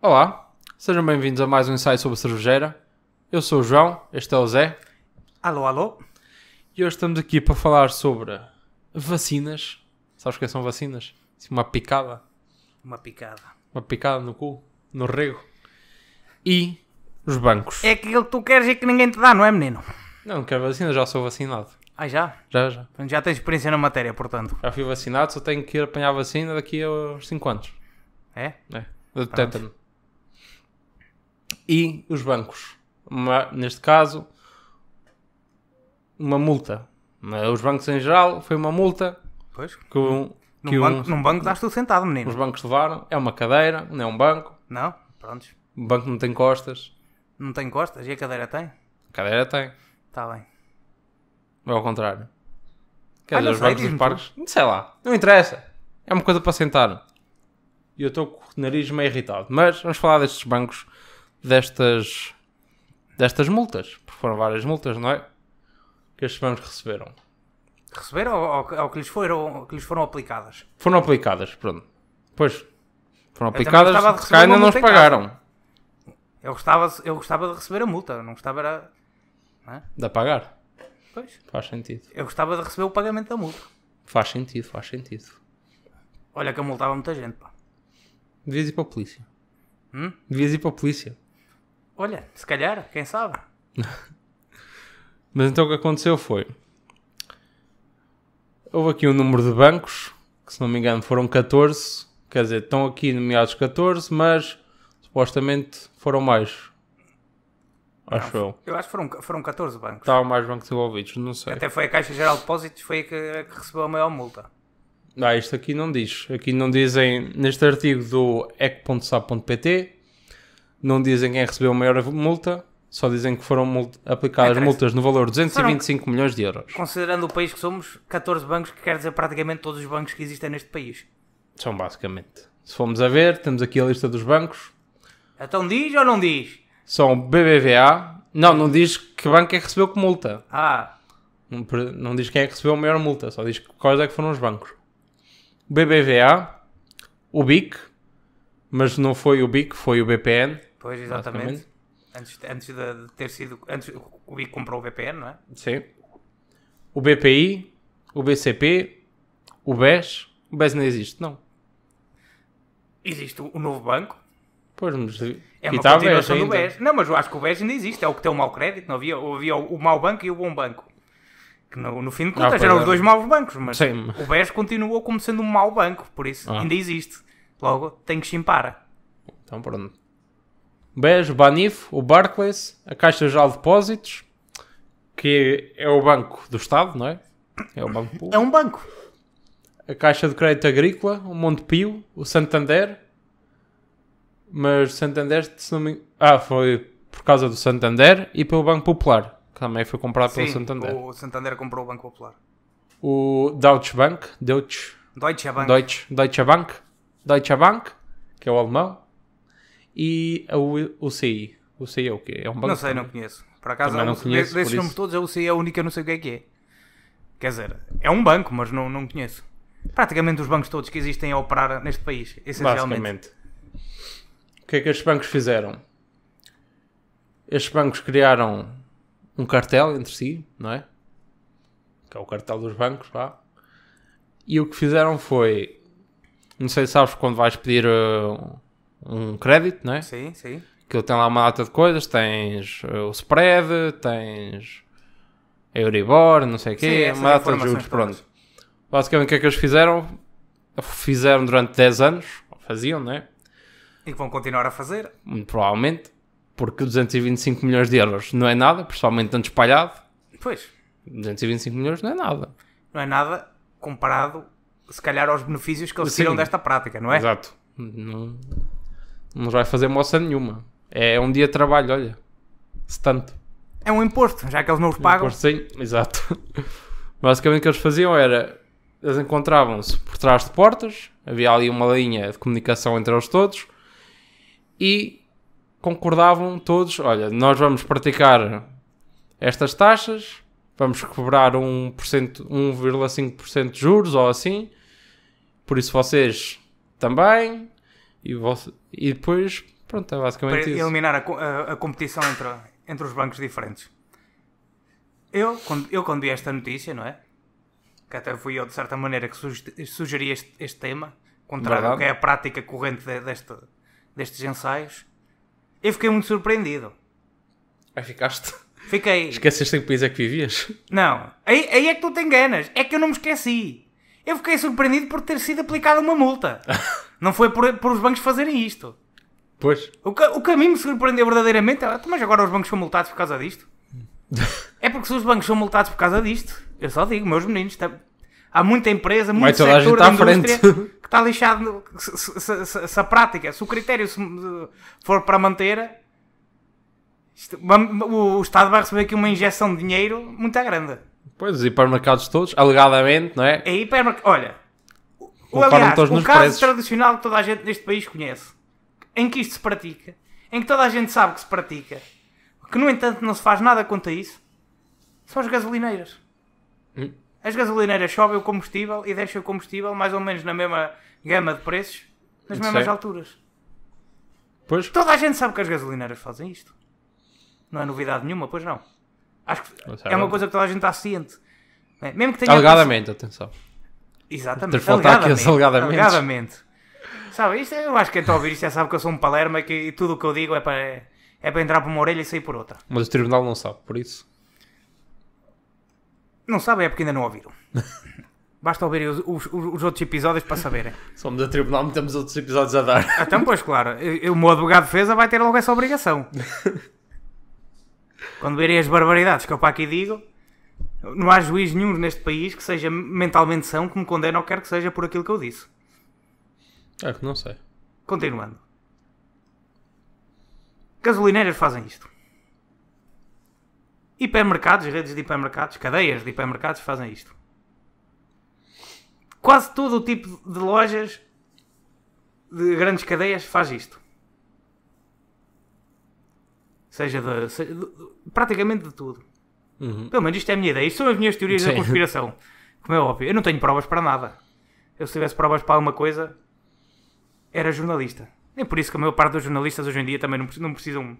Olá, sejam bem-vindos a mais um ensaio sobre cervejeira. Eu sou o João, este é o Zé. Alô, alô. E hoje estamos aqui para falar sobre vacinas. Sabes o que são vacinas? Assim, uma picada. Uma picada. Uma picada no cu, no rego. E os bancos. É aquilo que tu queres e que ninguém te dá, não é, menino? Não quero vacina, já sou vacinado. Ah, já? Já. Já tens experiência na matéria, portanto. Já fui vacinado, só tenho que ir apanhar a vacina daqui a 5 anos. É? É, de tétano. E os bancos. Neste caso, uma multa. Os bancos em geral, foi uma multa Pois. que Num banco estás tu sentado, menino. os bancos levaram. É uma cadeira, não é um banco. Não? Prontos. O banco não tem costas. Não tem costas e a cadeira tem? A cadeira tem. Está bem. Ou ao contrário. Quer não dizer, os sei, bancos dos diz-me parques, sei lá, não interessa. É uma coisa para sentar. E eu estou com o nariz meio irritado. Mas vamos falar destes bancos, destas multas. Porque foram várias multas, não é? Que estes bancos receberam. Receberam ou que lhes foram aplicadas? Foram aplicadas, pronto. Pois, foram também aplicadas, gostava de se receber calhar ainda uma não os multa em casa. pagaram. Eu gostava de receber a multa, não gostava era... Dá a pagar? Pois. Faz sentido. Eu gostava de receber o pagamento da multa. Faz sentido. Olha que a multava muita gente, pá. Devias ir para a polícia. Hum? Devias ir para a polícia. Olha, se calhar, quem sabe? Mas então o que aconteceu foi... Houve aqui um número de bancos, que se não me engano foram 14. Quer dizer, estão aqui nomeados 14, mas supostamente foram mais. Acho eu. Eu acho que foram 14 bancos. Estavam mais bancos envolvidos, não sei. Até foi a Caixa Geral de Depósitos foi a que recebeu a maior multa. Isto aqui não diz. Aqui não dizem, neste artigo do ec.sap.pt, não dizem quem recebeu a maior multa, só dizem que foram aplicadas multas no valor de 225 milhões de euros. Considerando o país que somos, 14 bancos, que quer dizer praticamente todos os bancos que existem neste país. São basicamente. Se formos a ver, temos aqui a lista dos bancos. Então diz ou não diz? São BBVA. Não diz que banco é que recebeu que multa. Ah, Não diz quem é que recebeu a maior multa, só diz quais é que foram os bancos. O BBVA, o BIC, mas não foi o BIC, foi o BPN. pois exatamente. Antes de ter sido... Antes, o BIC comprou o VPN, não é? Sim. O BPI, o BCP, o BES. O BES não existe, não. Existe o novo banco. Pois, mas É aqui uma está a BES continuação do ainda. BES. Não, mas eu acho que o BES ainda existe. É o que tem o mau crédito. Não havia o mau banco e o bom banco. Que no fim de contas pois eram é. os dois maus bancos. Mas Sim. o BES continuou como sendo um mau banco. Por isso ainda existe. Logo, tem que chimpar. Então pronto. O BES, o Banif, o Barclays, a Caixa Geral de Depósitos, que é o banco do Estado, não é? É o banco público. É um banco. A Caixa de Crédito Agrícola, o Montepio, o Santander, mas Santander, se não me... foi por causa do Santander e pelo Banco Popular, que também foi comprado pelo Sim, Santander. o Santander comprou o Banco Popular. O Deutsche Bank, Deutsche Bank, que é o alemão, e o CI. O CI é o quê? É um banco? Não sei, também. não conheço. Por acaso, Também não conheço, desses por nomes isso. todos, a UCI é a única, não sei o que é. Quer dizer, é um banco, mas não conheço. Praticamente os bancos todos que existem a operar neste país, essencialmente. Basicamente. O que é que estes bancos fizeram? Estes bancos criaram um cartel entre si, não é? Que é o cartel dos bancos, lá. E o que fizeram foi... Não sei se sabes quando vais pedir um crédito, não é? Sim, sim. Que ele tem lá uma data de coisas. Tens o spread, tens a Euribor, não sei o quê. Sim, essas uma data de informações juros, pronto. todas. Basicamente o que é que eles fizeram? Fizeram durante 10 anos. Faziam, não é? E que vão continuar a fazer. Muito provavelmente, porque 225 milhões de euros não é nada, principalmente tanto espalhado. Pois, 225 milhões não é nada. não é nada comparado, se calhar, aos benefícios que eles Sim. tiram desta prática, não é? Exato. Não nos vai fazer moça nenhuma. É um dia de trabalho, olha. Se tanto. É um imposto, já que eles não os pagam. Sim, exato. Basicamente o que eles faziam era... Eles encontravam-se por trás de portas. Havia ali uma linha de comunicação entre eles todos. E concordavam todos, olha, nós vamos praticar estas taxas, vamos cobrar 1,5% de juros ou assim, por isso vocês também, e depois Pronto, é para basicamente isso. eliminar a competição entre os bancos diferentes. Quando vi esta notícia, não é? Que até fui eu, de certa maneira, que sugeri este tema, contrário ao que é a prática corrente destes ensaios, eu fiquei muito surpreendido. Aí ficaste. Fiquei. Esqueceste em que país é que vivias? Não, aí é que tu te enganas. É que eu não me esqueci. Eu fiquei surpreendido por ter sido aplicada uma multa. Não foi por os bancos fazerem isto. Pois. O que a mim me surpreendeu verdadeiramente é, mas agora os bancos são multados por causa disto? É porque se os bancos são multados por causa disto, eu só digo, meus meninos, há muita empresa, muito setor da indústria que está lixado. Se a prática, se o critério for para manter, o Estado vai receber aqui uma injeção de dinheiro muito grande. Pois, os hipermercados todos, alegadamente, não é? É hipermercado. Olha, aliás, o caso preços tradicional que toda a gente neste país conhece, em que isto se pratica, em que toda a gente sabe que se pratica, que no entanto não se faz nada quanto a isso, são as gasolineiras. As gasolineiras sobem o combustível e deixam o combustível mais ou menos na mesma gama de preços, nas mesmas alturas. Pois. Toda a gente sabe que as gasolineiras fazem isto. Não é novidade nenhuma, pois não. Acho que é uma coisa que toda a gente está ciente. Mesmo que tenha alegadamente, atenção. Exatamente. Ter faltado aqui alegadamente. Sabe, isto, eu acho que quem está a ouvir isto já sabe que eu sou um palerma e tudo o que eu digo é para entrar por uma orelha e sair por outra. Mas o tribunal não sabe, por isso. Não sabe, é porque ainda não ouviram. Basta ouvir os outros episódios para saberem. Somos a tribunal, não temos outros episódios a dar. Então, pois claro, o meu advogado de defesa vai ter logo essa obrigação. Quando verem as barbaridades que eu para aqui digo, não há juiz nenhum neste país que seja mentalmente são que me condene ou quer que seja por aquilo que eu disse. É que não sei. Continuando. Gasolineiras fazem isto. Hipermercados, redes de hipermercados, cadeias de hipermercados fazem isto. Quase todo o tipo de lojas de grandes cadeias faz isto. Seja praticamente de tudo. Pelo menos isto é a minha ideia. Isto são as minhas teorias da conspiração. Como é óbvio. Eu não tenho provas para nada. Eu, se tivesse provas para alguma coisa, era jornalista. É por isso que a maior parte dos jornalistas hoje em dia também não precisam...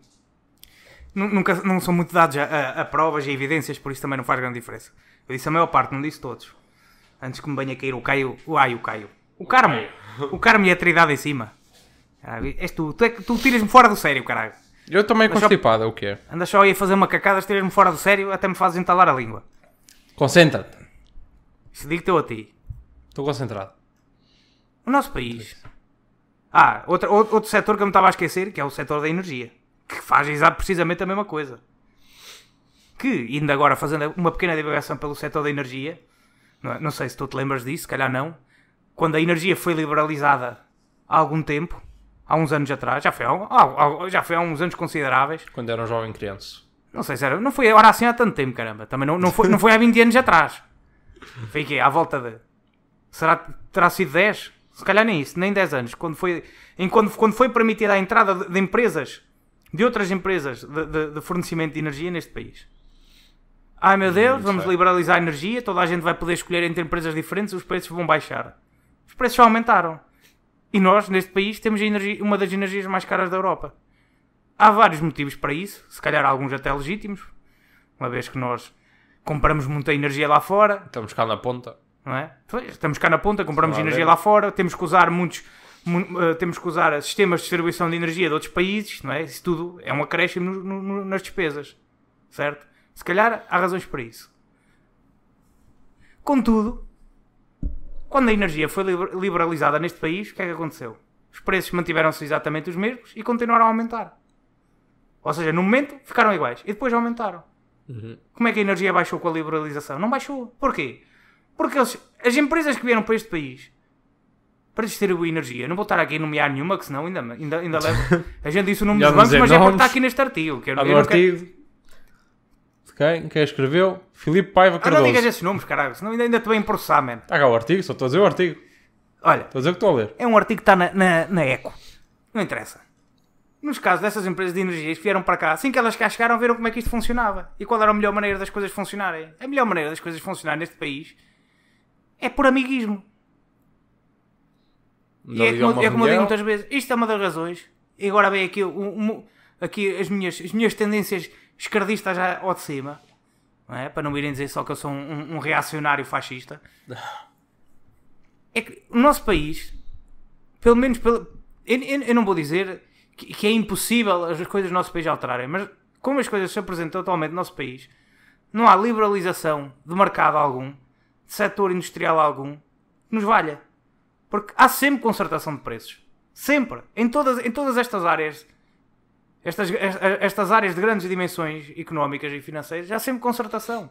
Não são muito dados a provas e a evidências, por isso também não faz grande diferença. Eu disse a maior parte, não disse todos. Antes que me venha cair o Caio... O Carmo. O Carmo e a Trindade em cima. És tu tiras-me fora do sério, caralho. Eu também constipado, é o que é? Andas só aí a fazer uma cacada, tiras-me fora do sério, até me fazes entalar a língua. Concentra-te. Isso digo-te eu a ti. Estou concentrado. O nosso país. Outro setor que eu me estava a esquecer, que é o setor da energia. Que faz precisamente a mesma coisa. Que, ainda agora fazendo uma pequena divagação pelo setor da energia, não sei se tu te lembras disso, se calhar não, quando a energia foi liberalizada há algum tempo, há uns anos atrás, já foi há uns anos consideráveis. Quando era um jovem criança. Não sei se era, não foi agora assim há tanto tempo, caramba. Também não foi há 20 anos atrás. Foi que à volta de... Terá sido 10? Se calhar nem isso, nem 10 anos. Quando foi permitida a entrada de empresas, de outras empresas de fornecimento de energia neste país. Ai meu Deus, vamos liberalizar a energia, toda a gente vai poder escolher entre empresas diferentes, os preços vão baixar. Os preços já aumentaram. E nós, neste país, temos uma das energias mais caras da Europa. Há vários motivos para isso, se calhar alguns até legítimos, uma vez que nós compramos muita energia lá fora. Estamos cá na ponta. Não é? Estamos cá na ponta, compramos energia lá fora, temos que usar sistemas de distribuição de energia de outros países, não é? Isso tudo é um acréscimo nas despesas, certo? Se calhar há razões para isso. Contudo, quando a energia foi liberalizada neste país, o que é que aconteceu? Os preços mantiveram-se exatamente os mesmos e continuaram a aumentar. Ou seja, no momento ficaram iguais e depois aumentaram. Como é que a energia baixou com a liberalização? Não baixou. Porquê? Porque as empresas que vieram para este país para distribuir energia, não vou estar aqui a nomear nenhuma, que senão ainda levo. A gente disse o nome dos bancos, mas é porque está aqui neste artigo. Artigo. Quem escreveu? Filipe Paiva Cardoso. Não digas esses nomes, caralho, senão ainda te vêm processar, man. Está cá o artigo, só estou a dizer o artigo. Olha, estou a dizer o que estou a ler. É um artigo que está na Eco. Não interessa. Nos casos dessas empresas de energias que vieram para cá, assim que elas cá chegaram, viram como é que isto funcionava. E qual era a melhor maneira das coisas funcionarem. A melhor maneira das coisas funcionarem neste país é por amiguismo. E é como eu digo muitas vezes, isto é uma das razões E agora vem aqui, aqui as minhas tendências esquerdistas já ao de cima. Não é? Para não irem dizer só que eu sou um reacionário fascista. É que o nosso país, pelo menos... Eu não vou dizer que é impossível as coisas do nosso país alterarem, mas como as coisas se apresentam atualmente no nosso país, não há liberalização de mercado algum, de setor industrial algum, que nos valha. Porque há sempre concertação de preços. Sempre. Em todas estas áreas, estas áreas de grandes dimensões económicas e financeiras, há sempre concertação.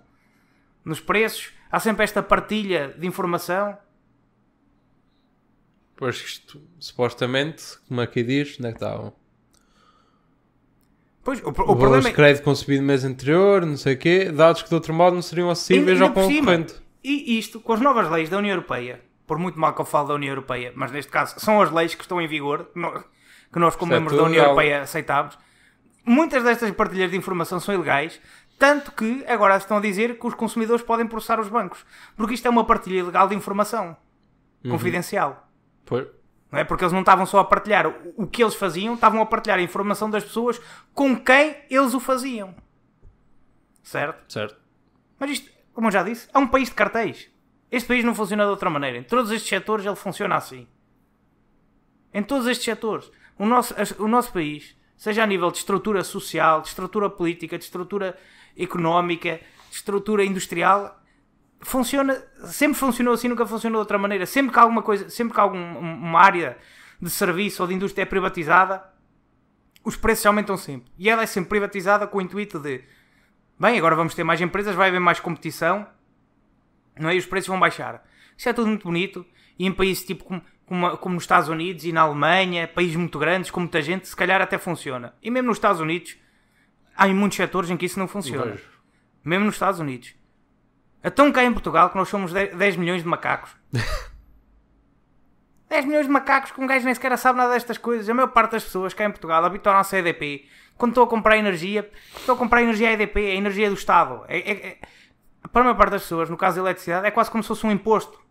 Nos preços, há sempre esta partilha de informação. Pois isto, supostamente, como aqui diz, onde é que estavam? Pois, o O problema valor de é... crédito concebido no mês anterior, não sei o quê, dados que de outro modo não seriam acessíveis Ainda ao por cima, concorrente. E isto, com as novas leis da União Europeia, por muito mal que eu falo da União Europeia, mas neste caso são as leis que estão em vigor, que nós como membros da União Europeia aceitamos, muitas destas partilhas de informação são ilegais, tanto que agora estão a dizer que os consumidores podem processar os bancos, porque isto é uma partilha ilegal de informação confidencial. Pois. Não é? Porque eles não estavam só a partilhar o que eles faziam, estavam a partilhar a informação das pessoas com quem eles o faziam. Certo? Certo. Mas isto, como eu já disse, é um país de cartéis. Este país não funciona de outra maneira. Em todos estes setores ele funciona assim. Em todos estes setores. O nosso país, seja a nível de estrutura social, de estrutura política, de estrutura económica, de estrutura industrial, sempre funcionou assim, nunca funcionou de outra maneira. Sempre que alguma coisa, sempre que alguma área de serviço ou de indústria é privatizada, os preços aumentam sempre. E ela é sempre privatizada com o intuito de, bem, agora vamos ter mais empresas, vai haver mais competição, não é? E os preços vão baixar. Isso é tudo muito bonito. E em países tipo como nos Estados Unidos e na Alemanha, países muito grandes, com muita gente, se calhar até funciona. E mesmo nos Estados Unidos, há em muitos setores em que isso não funciona. Mesmo nos Estados Unidos. Então cá em Portugal, que nós somos 10 milhões de macacos. 10 milhões de macacos que um gajo nem sequer sabe nada destas coisas. A maior parte das pessoas cá em Portugal habituaram-se a EDP. Quando estou a comprar energia a EDP, a energia do Estado. Para a maior parte das pessoas, no caso da eletricidade, é quase como se fosse um imposto.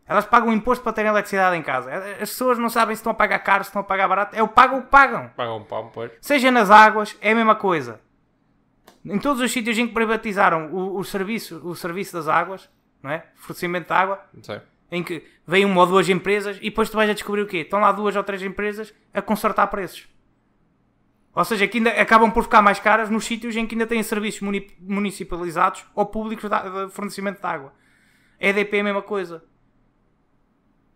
Elas pagam um imposto para terem eletricidade em casa. As pessoas não sabem se estão a pagar caro, se estão a pagar barato. É o pago o que pagam. Pagam um pau, pois. Seja nas águas, é a mesma coisa. Em todos os sítios em que privatizaram o serviço das águas, não é? Fornecimento de água, Não sei. em que vem uma ou duas empresas e depois tu vais a descobrir o quê? Estão lá 2 ou 3 empresas a consertar preços. Ou seja, que ainda acabam por ficar mais caras nos sítios em que ainda têm serviços municipalizados ou públicos de fornecimento de água. A EDP é a mesma coisa.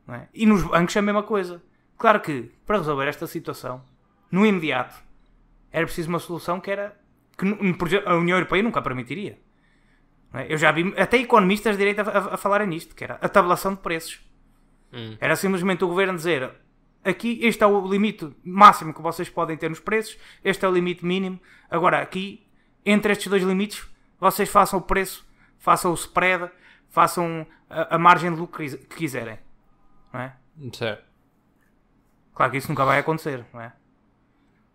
Não é? E nos bancos é a mesma coisa. Claro que, para resolver esta situação, no imediato, era preciso uma solução que a União Europeia nunca permitiria. Não é? Eu já vi até economistas de direita a falarem nisto, que era a tabulação de preços. Era simplesmente o governo dizer, aqui este é o limite máximo que vocês podem ter nos preços, este é o limite mínimo, agora aqui, entre estes dois limites, vocês façam o preço, façam o spread, façam a margem de lucro que quiserem. Não é? Não sei. Claro que isso nunca vai acontecer, não é?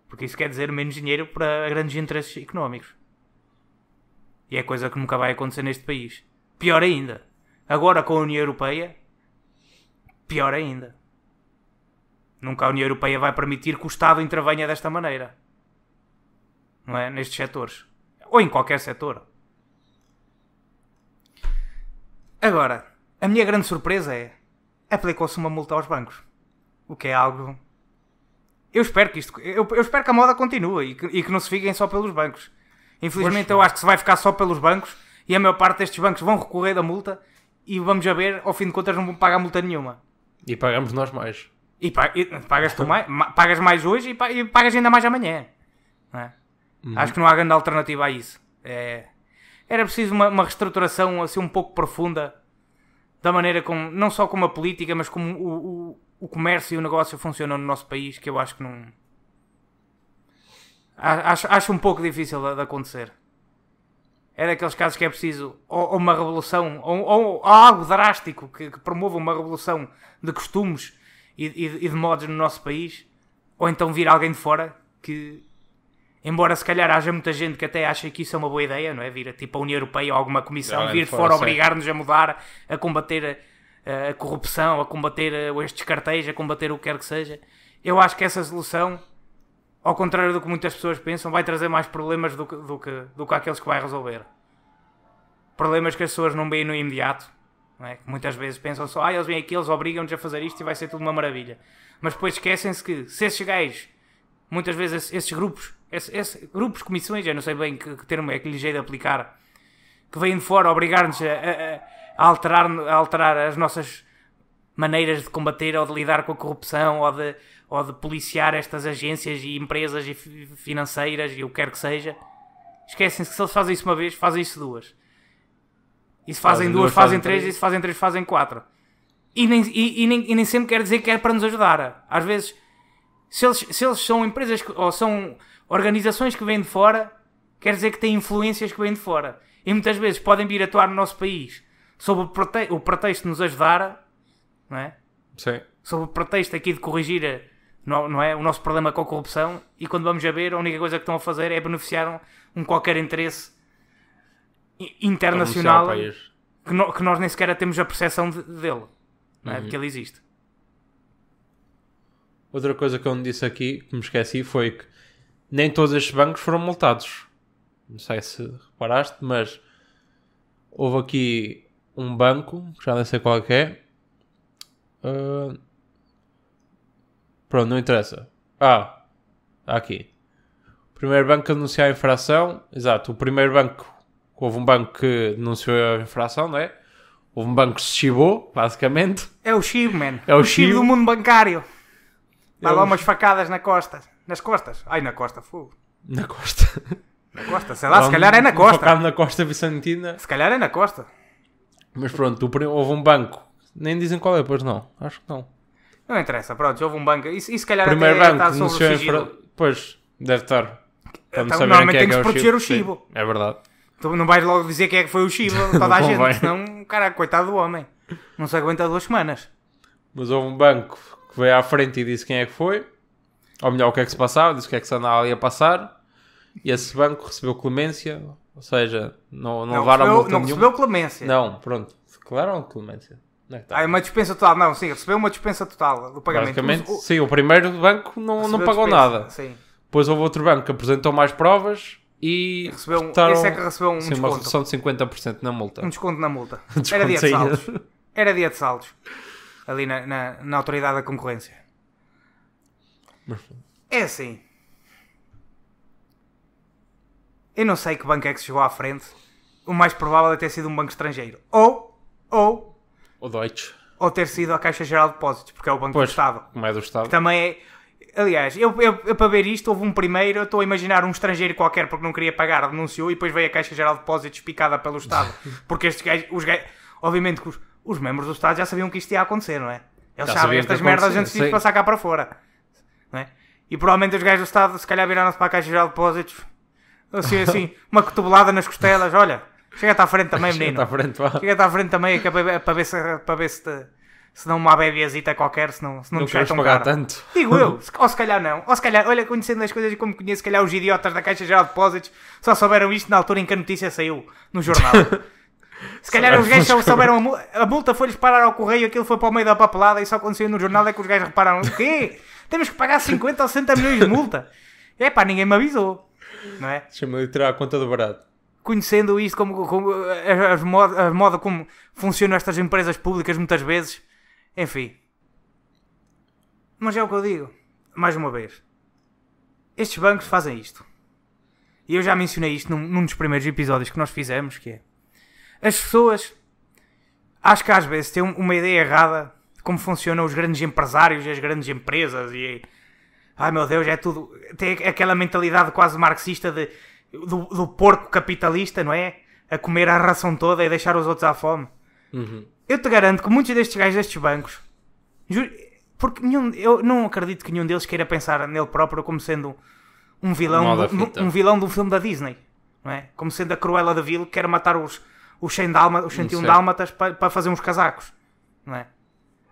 Porque isso quer dizer menos dinheiro para grandes interesses económicos. E é coisa que nunca vai acontecer neste país. Pior ainda. Agora com a União Europeia, pior ainda. Nunca a União Europeia vai permitir que o Estado intervenha desta maneira. Não é? Nestes setores. Ou em qualquer setor. Agora, a minha grande surpresa é aplicou-se uma multa aos bancos. O que é algo... Eu espero que a moda continue e que não se fiquem só pelos bancos. Infelizmente eu acho que se vai ficar só pelos bancos e a maior parte destes bancos vão recorrer da multa e vamos a ver, ao fim de contas não vão pagar multa nenhuma. E pagamos nós mais. E pagas tu mais, pagas mais hoje e pagas ainda mais amanhã. Não é? Acho que não há grande alternativa a isso. Era preciso uma reestruturação assim um pouco profunda da maneira como, não só como a política, mas como o comércio e o negócio funcionam no nosso país, que eu acho que não... Acho um pouco difícil de acontecer. É daqueles casos que é preciso ou uma revolução, ou algo drástico que promova uma revolução de costumes e de modos no nosso país, ou então vir alguém de fora que, embora se calhar haja muita gente que até acha que isso é uma boa ideia, não é? Vir tipo a União Europeia ou alguma comissão, vir de fora obrigar-nos a mudar, a combater a corrupção, a combater estes cartéis, a combater o que quer que seja. eu acho que essa solução, ao contrário do que muitas pessoas pensam, vai trazer mais problemas do que aqueles que vai resolver. Problemas que as pessoas não veem no imediato, não é? Que muitas vezes pensam só, eles vêm aqui, eles obrigam-nos a fazer isto e vai ser tudo uma maravilha. Mas depois esquecem-se que, se esses gajos, muitas vezes esses grupos, grupos, comissões, eu não sei bem que termo é que lhes hei de aplicar, que vêm de fora obrigar-nos a alterar as nossas maneiras de combater ou de lidar com a corrupção ou de policiar estas agências e empresas e financeiras e o que quer que seja. Esquecem-se que se eles fazem isso uma vez, fazem isso duas. E se fazem duas, fazem três, e se fazem três, fazem quatro. E nem sempre quer dizer que é para nos ajudar. Às vezes, se eles são empresas ou são organizações que vêm de fora, quer dizer que têm influências que vêm de fora. E muitas vezes podem vir atuar no nosso país sob o pretexto de nos ajudar, não é? Sim. Sob o pretexto aqui de corrigir, não é, o nosso problema com a corrupção, e quando vamos a ver, a única coisa que estão a fazer é beneficiar um qualquer interesse internacional que nós nem sequer temos a percepção dele, não é? De que ele existe. Outra coisa que eu não disse aqui, que me esqueci, foi que nem todos estes bancos foram multados. Não sei se reparaste, mas houve aqui um banco, já nem sei qual é que é. Pronto, não interessa. Aqui. O primeiro banco que anunciou a infração. Exato, o primeiro banco. Houve um banco que denunciou a infração, não é? Houve um banco que se chibou, basicamente. É o chibo, man. É o chibo chibo do mundo bancário. Dá lá umas facadas nas costas. Nas costas. Ai, na costa, fogo. Na costa. Na costa, sei lá, se calhar é na costa. Focado na costa vicentina. Se calhar é na costa. Mas pronto, houve um banco. Nem dizem qual é, pois não. Acho que não. Não interessa, pronto, houve um banco. E se calhar Primeiro até banco está sobre o sigilo. Pois, deve estar. Para Então, saberem normalmente quem é tem que que é se proteger o Sim, chibo. é verdade. Tu não vais logo dizer quem é que foi o chibo, toda a Não gente, convém. senão, cara, coitado do homem. Não se aguenta 2 semanas. Mas houve um banco que veio à frente e disse quem é que foi. Ou melhor, o que é que se passava, disse o que é que se andava ali a passar. E esse banco recebeu clemência. Ou seja, não levaram multa Não nenhuma. recebeu clemência. Não, pronto. Declararam clemência. Não é que tá? Uma dispensa total. Não, sim, recebeu uma dispensa total do pagamento. Basicamente, sim, o primeiro banco não recebeu pagou dispensa, nada. Sim. Depois houve outro banco que apresentou mais provas e Esse é que recebeu um sim, desconto. uma redução de 50% na multa. Um desconto na multa. Desconto Era dia de saída. saldos. Era dia de saldos. Ali na autoridade da concorrência. É assim. Eu não sei que banco é que se chegou à frente. O mais provável é ter sido um banco estrangeiro. Ou O Deutsche. ter sido a Caixa Geral de Depósitos, porque é o Banco Pois, do Estado. como é do Estado. Que também é... Aliás, eu para ver isto, houve um primeiro, eu estou a imaginar um estrangeiro qualquer porque não queria pagar, denunciou e depois veio a Caixa Geral de Depósitos picada pelo Estado. Porque estes gajos, obviamente que os membros do Estado já sabiam que isto ia acontecer, não é? Eles Já sabem sabiam estas que merdas acontecia, antes de sim. passar cá para fora. Não é? E provavelmente os gajos do Estado se calhar viraram-se para a Caixa Geral de Depósitos, assim, uma cotovelada nas costelas, olha, chega-te à frente também, menino. Está à frente, vá. Chega-te à frente também, que é para ver se não uma bebiazita qualquer, se não Não nos sai queres tão pagar caro. tanto. Digo eu, ou se calhar não. Ou se calhar, olha, conhecendo as coisas e como conheço, se calhar os idiotas da Caixa Geral de Depósitos só souberam isto na altura em que a notícia saiu no jornal. Se calhar os gajos só souberam a multa foi-lhes parar ao correio, aquilo foi para o meio da papelada e só quando saiu no jornal é que os gajos repararam: o quê? Temos que pagar 50 ou 60 milhões de multa? É pá, ninguém me avisou. Não é? Deixa-me tirar a conta do barato. Conhecendo isto, como a moda como funcionam estas empresas públicas muitas vezes, enfim. Mas é o que eu digo, mais uma vez, estes bancos fazem isto, e eu já mencionei isto num dos primeiros episódios que nós fizemos, que é, as pessoas, acho que às vezes têm uma ideia errada de como funcionam os grandes empresários e as grandes empresas, e ai meu Deus, é tudo, tem aquela mentalidade quase marxista do porco capitalista, não é? A comer a ração toda e deixar os outros à fome. Uhum. Eu te garanto que muitos destes gajos destes bancos, porque eu não acredito que nenhum deles queira pensar nele próprio como sendo um vilão de um filme da Disney, não é? Como sendo a Cruella de Vil que quer matar os 101 dálmatas para fazer uns casacos, não é?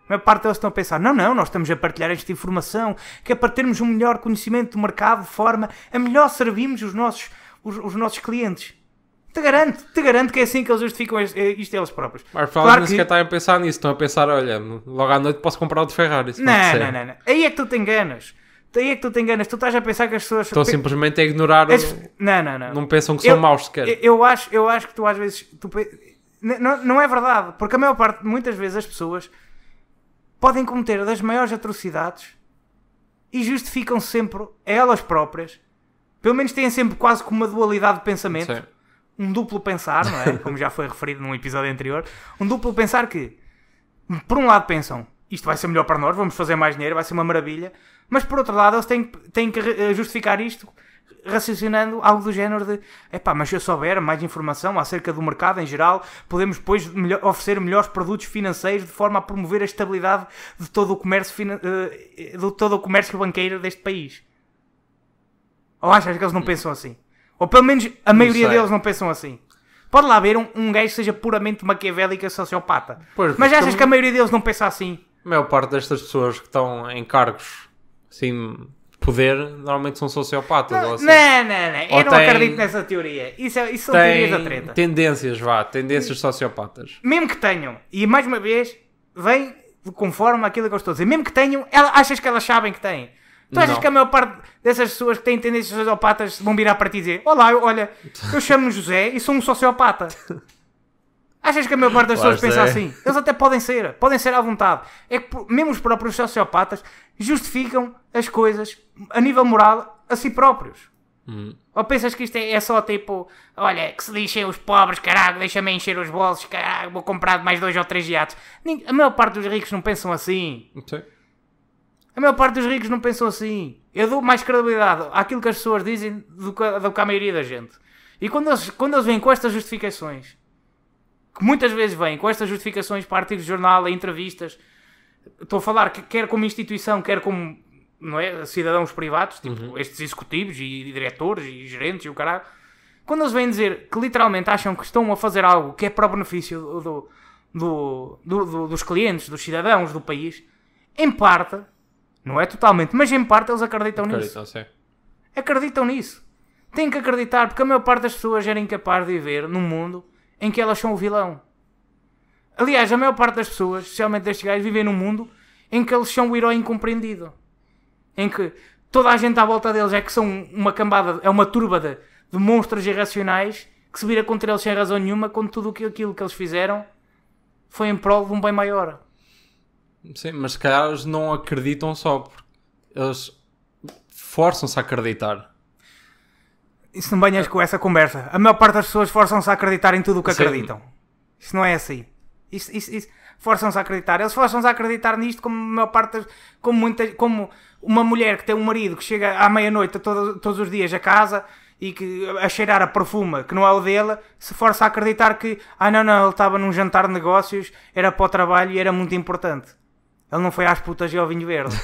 A maior parte deles estão a pensar, não, nós estamos a partilhar esta informação que é para termos um melhor conhecimento do mercado de forma a melhor servirmos os nossos clientes. Te garanto que é assim que eles justificam isto eles próprios. Mas claro nem sequer estão a pensar nisso. Estão a pensar, olha, logo à noite posso comprar outro Ferrari. Não. Aí é que tu te enganas. Tu estás a pensar que as pessoas... Estão simplesmente a ignorar... Não. Não pensam que são maus sequer. Eu acho que tu às vezes... Não é verdade. Porque a maior parte, muitas vezes, as pessoas podem cometer das maiores atrocidades e justificam sempre a elas próprias. Pelo menos têm sempre quase como uma dualidade de pensamento. Sim. Um duplo pensar, não é? Como já foi referido num episódio anterior. Um duplo pensar que, por um lado pensam, isto vai ser melhor para nós, vamos fazer mais dinheiro, vai ser uma maravilha. Mas por outro lado, eles têm que justificar isto raciocinando algo do género de mas se eu souber mais informação acerca do mercado em geral, podemos depois oferecer melhores produtos financeiros de forma a promover a estabilidade de todo o comércio banqueiro deste país. Ou achas que eles não pensam assim? Ou pelo menos a maioria deles não pensam assim? Pode lá haver um gajo que seja puramente maquiavélico e sociopata. Mas achas que a maioria deles não pensa assim? A maior parte destas pessoas que estão em cargos assim... poder, normalmente são sociopatas. Não. Eu não acredito nessa teoria. Isso são teorias da treta. Tendências sociopatas. Mesmo que tenham, e mais uma vez, vem conforme aquilo que eu estou a dizer, mesmo que tenham, achas que elas sabem que têm? Tu achas que a maior parte dessas pessoas que têm tendências sociopatas vão virar para ti e dizer: olá, olha, eu chamo-me José e sou um sociopata? Achas que a maior parte das pessoas pensa assim? Eles até podem ser à vontade. É que mesmo os próprios sociopatas justificam as coisas a nível moral a si próprios. Ou pensas que isto é só tipo, olha, que se lixem os pobres, caralho, deixa-me encher os bolsos, caralho, vou comprar mais 2 ou 3 iates. A maior parte dos ricos não pensam assim. Sim. A maior parte dos ricos não pensam assim. Eu dou mais credibilidade àquilo que as pessoas dizem do que a maioria da gente. E quando eles vêm com estas justificações, que muitas vezes vêm com estas justificações para artigos de jornal, em entrevistas, estou a falar que quer como instituição, quer como, não é, cidadãos privados, tipo estes executivos e diretores e gerentes e o caralho, quando eles vêm dizer que literalmente acham que estão a fazer algo que é para o benefício dos clientes, dos cidadãos do país, em parte, não é totalmente, mas em parte eles acreditam nisso. Sim. Acreditam nisso. Têm que acreditar, porque a maior parte das pessoas era incapaz de viver num mundo em que elas são o vilão. Aliás, a maior parte das pessoas, especialmente destes gajos, vivem num mundo em que eles são o herói incompreendido. Em que toda a gente à volta deles é que são uma cambada, é uma turba de monstros irracionais que se vira contra eles sem razão nenhuma, quando tudo aquilo que eles fizeram foi em prol de um bem maior. Sim, mas se calhar eles não acreditam só, porque eles forçam-se a acreditar. Isso não banhas com essa conversa. A maior parte das pessoas forçam-se a acreditar em tudo o que acreditam. Isso não é assim. Isso forçam-se a acreditar. Eles forçam-se a acreditar nisto como a maior parte como uma mulher que tem um marido que chega à meia-noite todos os dias a casa e que a cheirar a perfume que não é o dele, se força a acreditar que não, ele estava num jantar de negócios, era para o trabalho e era muito importante. Ele não foi às putas e ao vinho verde.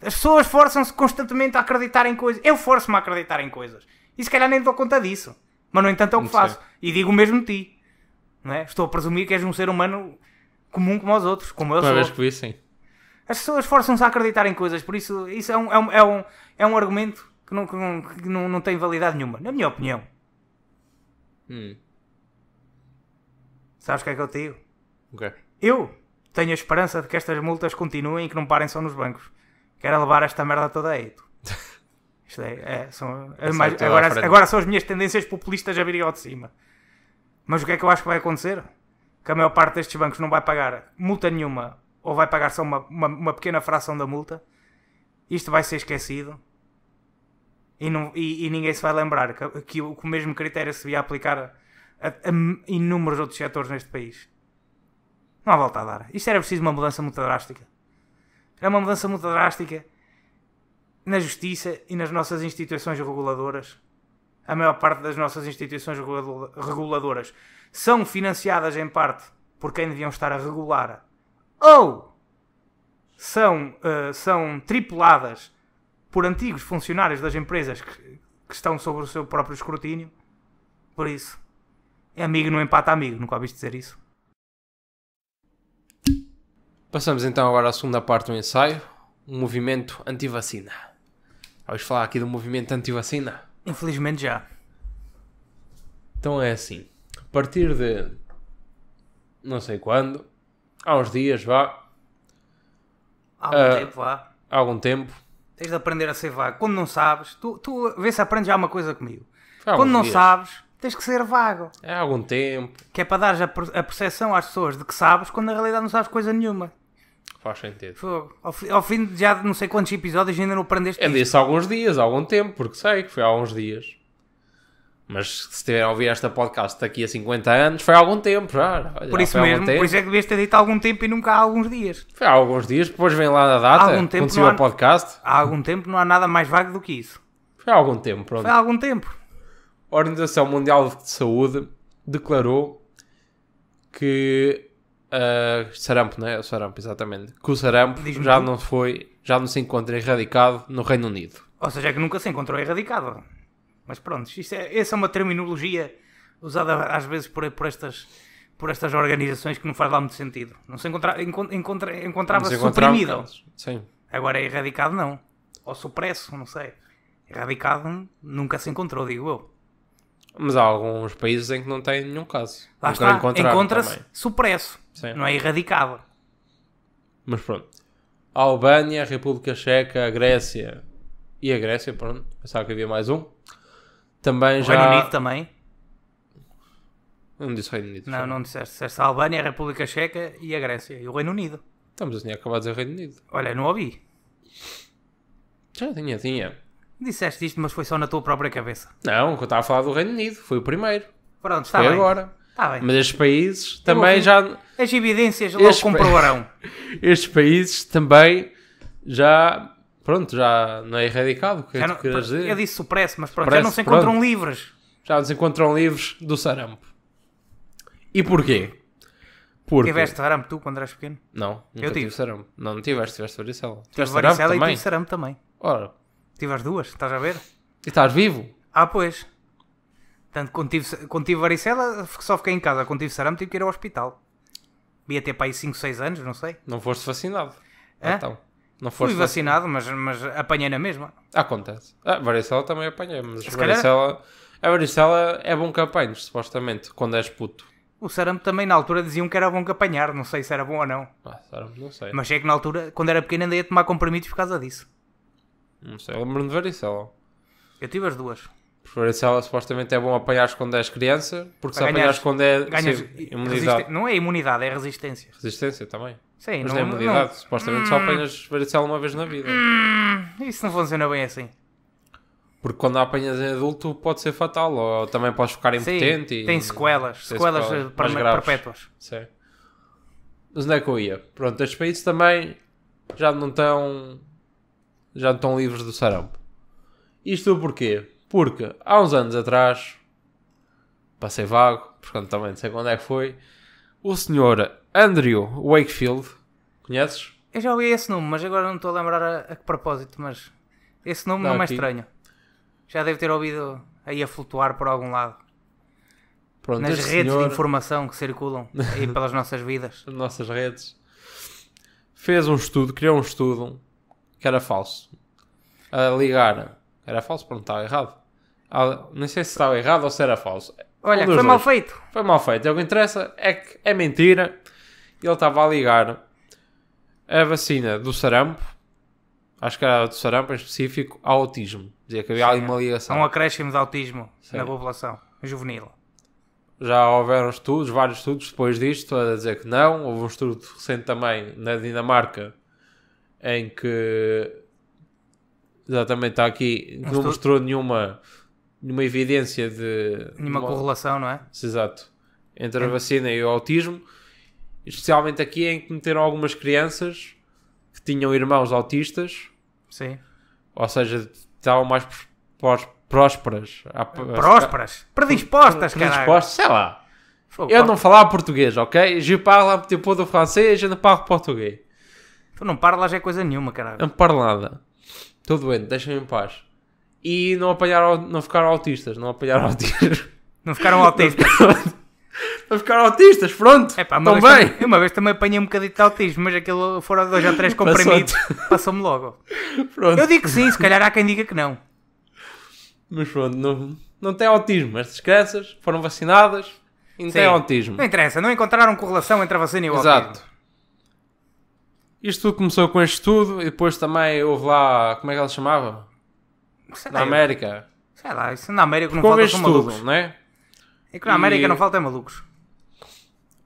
As pessoas forçam-se constantemente a acreditar em coisas. Eu forço-me a acreditar em coisas. E se calhar nem dou conta disso. Mas no entanto é o que faço. E digo o mesmo de ti. Não é? Estou a presumir que és um ser humano comum como os outros. Como eu sou. Vez que vi, sim. As pessoas forçam-se a acreditar em coisas. Por isso é um argumento que não tem validade nenhuma. Na minha opinião. Sabes o que é que eu te digo? Okay. Eu tenho a esperança de que estas multas continuem e que não parem só nos bancos. Quero levar esta merda toda aí. Isto agora são as minhas tendências populistas a virem ao de cima. Mas o que é que eu acho que vai acontecer? Que a maior parte destes bancos não vai pagar multa nenhuma, ou vai pagar só uma pequena fração da multa. Isto vai ser esquecido. E ninguém se vai lembrar que o mesmo critério se devia aplicar a inúmeros outros setores neste país. Não há volta a dar. Isto era preciso uma mudança muito drástica. Era uma mudança muito drástica na justiça e nas nossas instituições reguladoras. A maior parte das nossas instituições reguladoras são financiadas em parte por quem deviam estar a regular, ou são tripuladas por antigos funcionários das empresas que estão sob o seu próprio escrutínio. Por isso, amigo não empata amigo. Nunca ouviste dizer isso? Passamos então agora à segunda parte do ensaio. Um movimento anti-vacina. Vamos falar aqui do movimento anti-vacina? Infelizmente já. Então é assim. A partir de não sei quando, há uns dias, vá, Há algum tempo, vá. há algum tempo, Tens de aprender a ser vago. Quando não sabes, tu vê se aprendes já uma coisa comigo. foi há Quando alguns não dias. sabes, tens que ser vago. É há algum tempo, Que é para dar a percepção às pessoas de que sabes, quando na realidade não sabes coisa nenhuma. faz sentido. Fogo. Ao fim de já de não sei quantos episódios ainda não aprendeste Eu isto. disse há alguns dias, há algum tempo, porque sei que foi há uns dias. Mas se estiver a ouvir esta podcast daqui a 50 anos, foi há algum tempo já. Olha, Por já isso foi há algum mesmo, tempo. por isso é que devias ter dito há algum tempo e nunca há alguns dias. Foi há alguns dias, depois vem lá na data, Há algum tempo quando saiu não há- o podcast. Há algum tempo não há nada mais vago do que isso. Foi há algum tempo, pronto. Foi há algum tempo. A Organização Mundial de Saúde declarou que sarampo, não é? O sarampo, exatamente. Que o sarampo Diz-me já tu. não se encontra erradicado no Reino Unido. Ou seja, é que nunca se encontrou erradicado. Mas pronto, essa é uma terminologia usada às vezes por estas organizações que não faz lá muito sentido. Não se encontrava-se Não se encontraram suprimido. casos. Sim. Agora é erradicado não. Ou supresso, não sei. Erradicado nunca se encontrou, digo eu. Mas há alguns países em que não tem nenhum caso. Lá Nunca está, encontraram encontra-se também. supresso. Sim. Não é erradicado. Mas pronto. A Albânia, a República Checa, a Grécia e a Grécia, pronto. Pensava que havia mais um. Também O já... Reino Unido também. Não disse Reino Unido. Não, só. não disseste. Disseste a Albânia, a República Checa e a Grécia. E o Reino Unido. Estamos assim a acabar de dizer Reino Unido. Olha, não ouvi. Já tinha. Disseste isto, mas foi só na tua própria cabeça. Não, que eu estava a falar do Reino Unido. Foi o primeiro. Pronto, está Foi bem. agora. Está bem. Mas estes países também ouvi. já... As evidências logo Estes comprovarão. Estes países também já... Pronto, já não é erradicado. O que é Já que tu queres dizer? eu disse supresso, mas pronto, Supresso, já não se encontram pronto. livres. Já nos encontram livres do sarampo. E porquê? Porque... Tiveste sarampo tu quando eras pequeno? Não, nunca Eu tive. tive sarampo. Não, não tiveste varicela. Tive Tiveste varicela sarampo e também? tive sarampo também. Ora, Tive as duas, estás a ver? e estás vivo? Ah, pois. Portanto, quando tive varicela, só fiquei em casa. Quando tive sarampo, tive que ir ao hospital. Ia ter para aí 5, 6 anos, não sei. Não foste vacinado. Hã? Então, não Fui foste vacinado, mas apanhei na mesma. Acontece. A varicela também apanhei, mas Se calhar- a varicela é bom que apanhes, supostamente, quando és puto. O sarampo também na altura diziam que era bom que apanhar. Não sei se era bom ou não. Sarampo, não sei. Mas sei que na altura, quando era pequeno, andei a tomar comprimidos por causa disso. Não sei, eu lembro-me de varicela. Eu tive as duas. Porque varicela supostamente é bom apanhares quando és criança, porque se Para apanhares ganhares- quando é Ganhas sim, imunidade. Não é imunidade, é resistência. Resistência também. Sim, Mas não, não é imunidade, supostamente só apanhas varicela uma vez na vida. Isso não funciona bem assim. Porque quando a apanhas em adulto pode ser fatal, ou também podes ficar impotente. Sim, e... tem sequelas. tem Sequelas mais graves. perpétuas. Sim. Mas onde é que eu ia? Pronto, estes países também já não estão livres do sarampo. Isto porquê? Porque há uns anos atrás, passei vago, portanto também não sei quando é que foi, o senhor Andrew Wakefield, conheces? Eu já ouvi esse nome, mas agora não estou a lembrar a que propósito, mas esse nome Não, não é aqui. estranho. Já deve ter ouvido aí a flutuar por algum lado. Pronto, Nas este redes senhor, de informação que circulam aí pelas nossas vidas. nas nossas redes, fez um estudo, criou um estudo que era falso. A ligar, era falso, pronto, estava errado. Não sei se estava errado ou se era falso. Olha, Um dos foi mal dois. feito. Foi mal feito. O que interessa é que é mentira. Ele estava a ligar a vacina do sarampo, acho que era do sarampo em específico, ao autismo. Dizia que havia ali uma Há ligação. um acréscimo de autismo Sim. na população juvenil. Já houveram estudos, vários estudos depois disto, a dizer que não. Houve um estudo recente também na Dinamarca em que exatamente está aqui, que não estudo- mostrou nenhuma evidência de Nenhuma correlação, não é? exato, entre a vacina e o autismo, especialmente aqui em que meteram algumas crianças que tinham irmãos autistas, Sim. ou seja, estavam mais prósperas, Prósperas. Predispostas, caralho. predispostas, sei lá. Fogo, Eu não falava português, ok? Je parle un petit peu de francês, je ne parle português. Tu não parlas é coisa nenhuma, caralho. Não parlo nada. Estou doente, deixem-me em paz. E não ficaram autistas, não apanharam autistas. Não ficaram autistas. Não ficaram autistas, pronto. É pá, Estão bem. uma vez também apanhei um bocadinho de autismo, mas aquilo foram 2 ou 3 comprimidos. Passou-me logo. Pronto. Eu digo que sim, se calhar há quem diga que não. Mas pronto, não têm autismo. Estas crianças foram vacinadas e não têm autismo. Não interessa, não encontraram correlação entre a vacina e o Exato. autismo. Isto tudo começou com este estudo e depois também houve lá, como é que ela se chamava? Sei Na lá, América. sei lá, isso na América não Ficou falta este são estudo, malucos. não é? É que na América não falta malucos.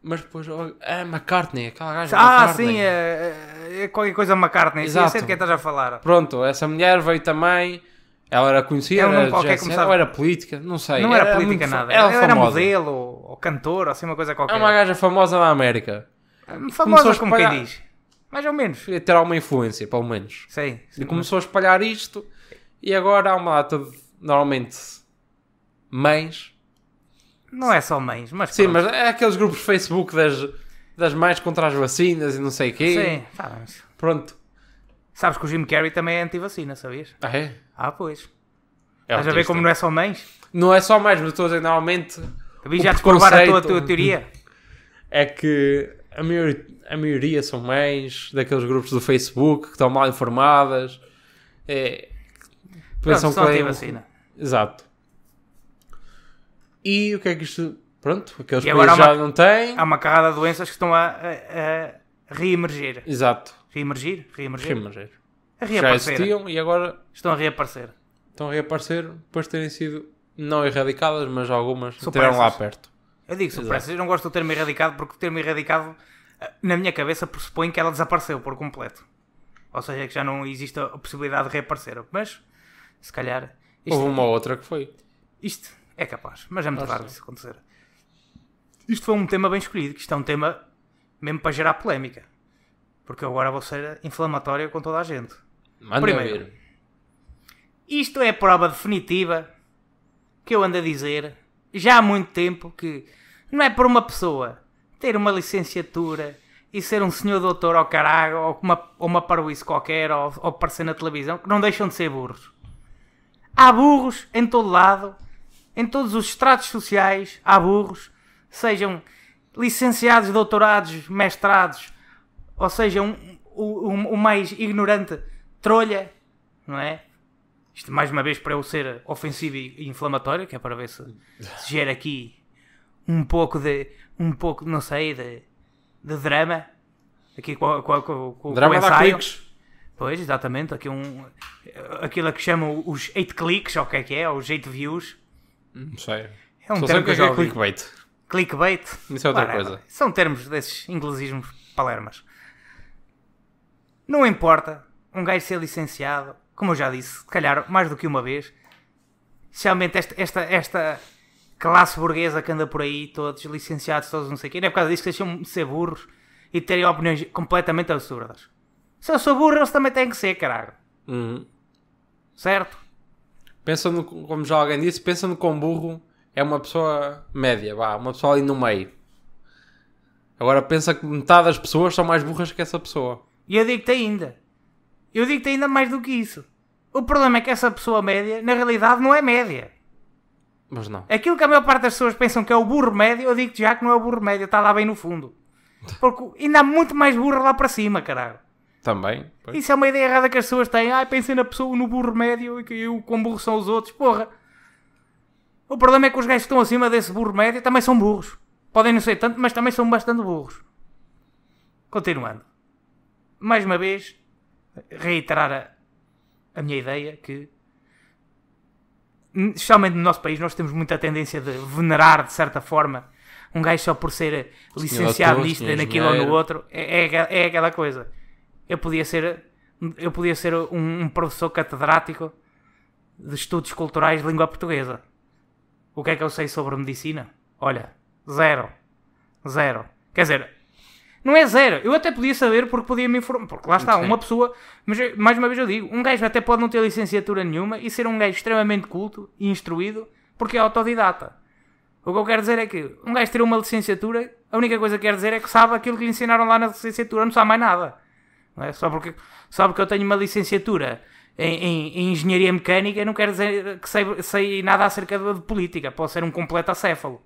Mas depois, McCartney, aquela gaja Ah, McCartney. sim, é qualquer coisa McCartney. Sim, eu sei de quem estás a falar. Pronto, essa mulher veio também, ela era conhecida, É um nome era qualquer, jazz, começava- ou era política, não sei. Não era política muito nada. ela Era famosa. modelo ou cantor, assim uma coisa qualquer. É uma gaja famosa na América. Famosa começou a como quem espalhar- diz. Mais ou menos. Devia ter alguma influência, pelo menos. Sei. E começou a espalhar isto, e agora há uma data de, normalmente, mães. Não é só mães, mas Sim, pronto. mas é aqueles grupos de Facebook das mães contra as vacinas e não sei o quê. Sim, sabes. Pronto. Sabes que o Jim Carrey também é anti-vacina, sabias? Ah, é? Ah, pois. É Estás a ver autista. como não é só mães? Não é só mais, mas estou a dizer, normalmente... Eu vi o já desprovar a tua preconceito teoria. É que a maioria são mães daqueles grupos do Facebook que estão mal informadas. Pensam Pronto, são que anti-vacina. Exato. E o que é que isto... Pronto, aqueles E agora países há já uma- não têm. Há uma carrada de doenças que estão a reemergir. Exato. Reemergir? Reemergir? Reemergir. A Já reaparecer. existiam e agora Estão a reaparecer. estão a reaparecer depois de terem sido não erradicadas, mas algumas Supressas. estiveram lá perto. Eu digo supressas. Eu não gosto do termo erradicado porque o termo erradicado, na minha cabeça, pressupõe que ela desapareceu por completo. Ou seja, que já não existe a possibilidade de reaparecer. Mas, se calhar, Houve uma outra que foi. isto é capaz. Mas é muito Acho raro que isso acontecer. Isto foi um tema bem escolhido, que isto é um tema mesmo para gerar polémica. Porque eu agora vou ser inflamatório com toda a gente. Manda Primeiro. ver. Isto é a prova definitiva que eu ando a dizer já há muito tempo que não é por uma pessoa ter uma licenciatura e ser um senhor doutor ao caralho ou uma parvoíce qualquer ou aparecer na televisão que não deixam de ser burros. Há burros em todo lado, em todos os estratos sociais há burros, sejam licenciados, doutorados, mestrados, ou sejam o mais ignorante trolha, não é? Isto mais uma vez para eu ser ofensivo e inflamatório, que é para ver se gera aqui um pouco, não sei, de drama. Aqui com o Drama dá ensaio. cliques. Pois, exatamente. Aqui aquilo a que chamam os 8 cliques, ou o que é, ou os 8 views. Não sei. É um Só sei termo o que eu que já é ouvi. clickbait. Clickbait. Isso é outra Whatever. coisa. São termos desses inglesismos palermas. Não importa um gajo ser licenciado, como eu já disse, se calhar mais do que uma vez, especialmente esta classe burguesa que anda por aí, todos licenciados, todos não sei o quê, não é por causa disso que deixam de ser burros e de terem opiniões completamente absurdas. Se eu sou burro, eles também têm que ser, caralho. Uhum. Certo? Pensa no, como já alguém disse, pensa no quão burro é uma pessoa média, vá, uma pessoa ali no meio. Agora pensa que metade das pessoas são mais burras que essa pessoa. E eu digo-te ainda mais do que isso. O problema é que essa pessoa média, na realidade, não é média. Mas não. Aquilo que a maior parte das pessoas pensam que é o burro médio, eu digo-te já que não é o burro médio, está lá bem no fundo. Porque ainda há muito mais burro lá para cima, caralho. Também. Pois. Isso é uma ideia errada que as pessoas têm. Pensem na pessoa, no burro médio e que o quão burros são os outros. Porra. O problema é que os gajos que estão acima desse burro médio também são burros. Podem não ser tanto, mas também são bastante burros. Continuando. Mais uma vez, reiterar a minha ideia que, especialmente no nosso país, nós temos muita tendência de venerar, de certa forma, um gajo só por ser licenciado doutor, nisto, senhor naquilo ou no engenheiro. outro. É aquela coisa. Eu podia ser um professor catedrático de estudos culturais de língua portuguesa. O que é que eu sei sobre medicina? Olha, zero. Quer dizer, não é zero. Eu até podia saber porque podia me informar. Porque lá está, Sim. uma pessoa... Mas, mais uma vez eu digo, um gajo até pode não ter licenciatura nenhuma e ser um gajo extremamente culto e instruído porque é autodidata. O que eu quero dizer é que um gajo ter uma licenciatura, a única coisa que quer dizer é que sabe aquilo que lhe ensinaram lá na licenciatura, não sabe mais nada. Não é? Só porque eu tenho uma licenciatura em engenharia mecânica não quer dizer que sei nada acerca de política. Posso ser um completo acéfalo.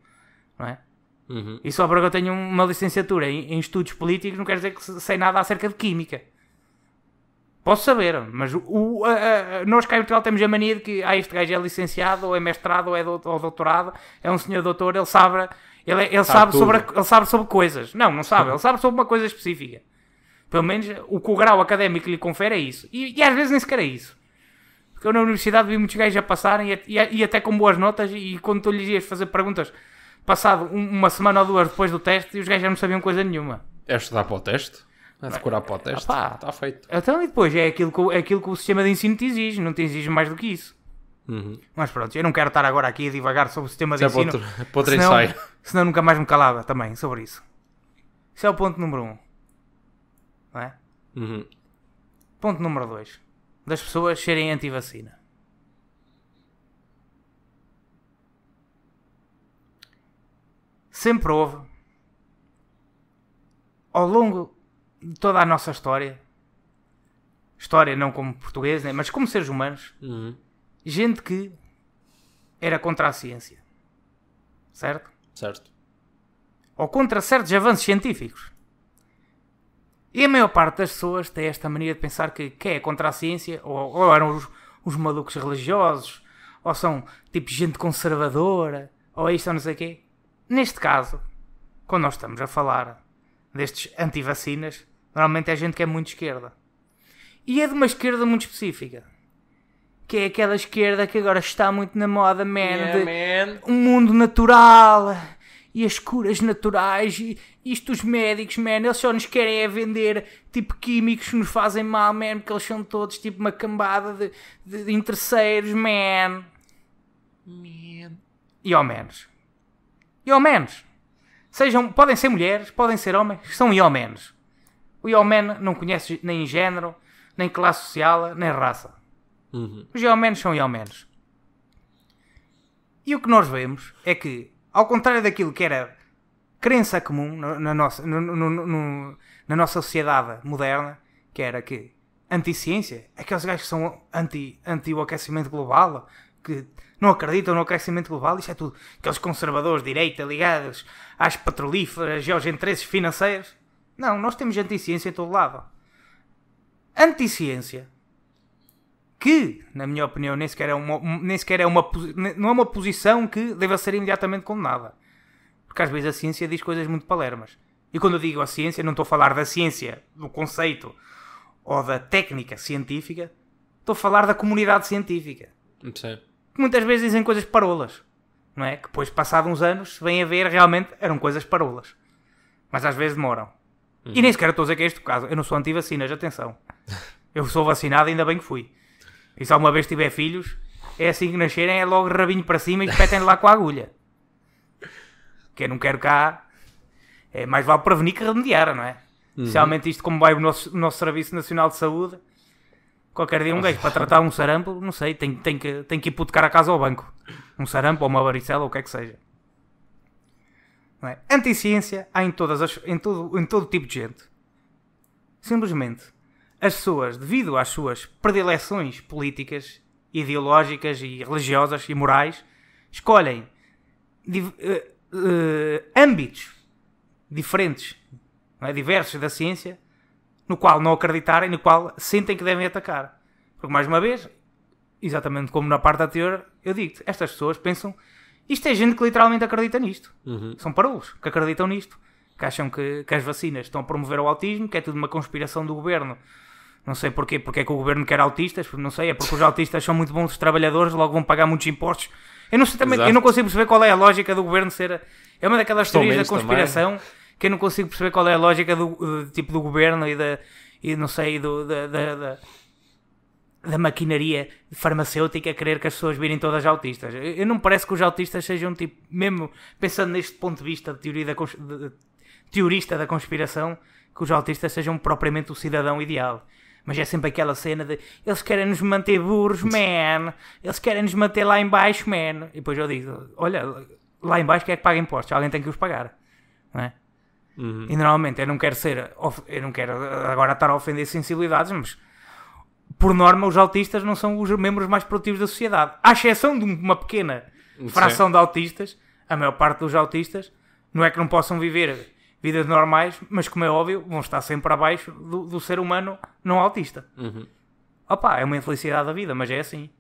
Não é? Uhum. E só porque eu tenho uma licenciatura em estudos políticos não quer dizer que sei nada acerca de química. Posso saber, mas nós cá em Portugal temos a mania de que este gajo é licenciado, ou é mestrado, ou é ou doutorado, é um senhor doutor, ele sabe, ele sabe sobre coisas. Não sabe, ele sabe sobre uma coisa específica. Pelo menos o que o grau académico lhe confere é isso. E às vezes nem sequer é isso. Porque eu na universidade vi muitos gajos a passarem e até com boas notas, e quando tu lhes ias fazer perguntas, passado uma semana ou duas depois do teste, e os gajos já não sabiam coisa nenhuma. É estudar para o teste? É decorar para o teste? Está feito. Então, e depois é aquilo que o sistema de ensino te exige, não te exige mais do que isso. Mas pronto, eu não quero estar agora aqui a divagar sobre o sistema de ensino. É para outro ensaio. Senão nunca mais me calava também sobre isso. Isso é o ponto número 1. Não é? Ponto número 2. Das pessoas serem anti-vacina. Sempre houve, ao longo de toda a nossa história não como português, né, mas como seres humanos, gente que era contra a ciência. Certo? Certo. Ou contra certos avanços científicos. E a maior parte das pessoas tem esta mania de pensar que quem é contra a ciência ou eram os malucos religiosos, ou são tipo gente conservadora, ou isto ou não sei o quê. Neste caso, quando nós estamos a falar destes anti-vacinas, normalmente é gente que é muito esquerda. E é de uma esquerda muito específica. Que é aquela esquerda que agora está muito na moda, man. Um mundo natural e as curas naturais e isto os médicos, man, eles só nos querem é vender tipo químicos que nos fazem mal, man, porque eles são todos tipo uma cambada de interesseiros, man. E ao menos. Podem ser mulheres, podem ser homens, são iomenos. O iomen não conhece nem género, nem classe social, nem raça. Os iomenos são iomenos. E o que nós vemos é que, ao contrário daquilo que era crença comum na nossa sociedade moderna, que era que anti-ciência, aqueles gajos que são anti o aquecimento global, que não acreditam no aquecimento global, isso é tudo aqueles conservadores de direita ligados às petrolíferas e aos interesses financeiros. Não, nós temos anti-ciência em todo lado. Anti-ciência, que, na minha opinião, nem sequer é uma posição que deva ser imediatamente condenada. Porque às vezes a ciência diz coisas muito palermas. E quando eu digo a ciência, não estou a falar da ciência, do conceito ou da técnica científica, estou a falar da comunidade científica. Sim. Que muitas vezes dizem coisas parolas, não é? Que depois, passados uns anos, vêm a ver realmente eram coisas parolas. Mas às vezes demoram. E nem sequer estou a dizer que é este o caso. Eu não sou anti-vacinas, atenção. Eu sou vacinado, ainda bem que fui. E se alguma vez tiver filhos, é assim que nascerem, é logo rabinho para cima e espetem lá com a agulha. Que eu não quero cá. É mais vale prevenir que remediar, não é? Especialmente isto, como vai o nosso Serviço Nacional de Saúde. Qualquer dia um gajo para tratar um sarampo, não sei, tem que hipotecar a casa ao banco. Um sarampo ou uma varicela ou o que é que seja. Não é? Anti-ciência há em todo tipo de gente. Simplesmente, as pessoas, devido às suas predileções políticas, ideológicas e religiosas e morais, escolhem âmbitos diferentes, não é? Diversos da ciência, no qual não acreditarem, no qual sentem que devem atacar. Porque, mais uma vez, exatamente como na parte anterior, eu digo-te, estas pessoas pensam, isto é gente que literalmente acredita nisto. São parolos que acreditam nisto, que acham que as vacinas estão a promover o autismo, que é tudo uma conspiração do governo. Não sei porquê, porque é que o governo quer autistas, não sei, é porque os autistas são muito bons trabalhadores, logo vão pagar muitos impostos. Eu não sei também, eu não consigo perceber qual é a lógica do governo ser... É uma daquelas teorias da conspiração também, que eu não consigo perceber qual é a lógica do governo da maquinaria farmacêutica querer que as pessoas virem todas autistas. Eu não me parece que os autistas sejam tipo, mesmo pensando neste ponto de vista de teorista da conspiração, que os autistas sejam propriamente o cidadão ideal. Mas é sempre aquela cena de eles querem nos manter burros, man. Eles querem nos manter lá em baixo, man. E depois eu digo, olha, lá em baixo quem é que paga impostos? Alguém tem que os pagar, não é? E normalmente eu não quero agora estar a ofender sensibilidades, mas por norma os autistas não são os membros mais produtivos da sociedade, à exceção de uma pequena fração de autistas. A maior parte dos autistas não é que não possam viver vidas normais, mas como é óbvio, vão estar sempre abaixo do ser humano não autista. Opa, é uma infelicidade da vida, mas é assim.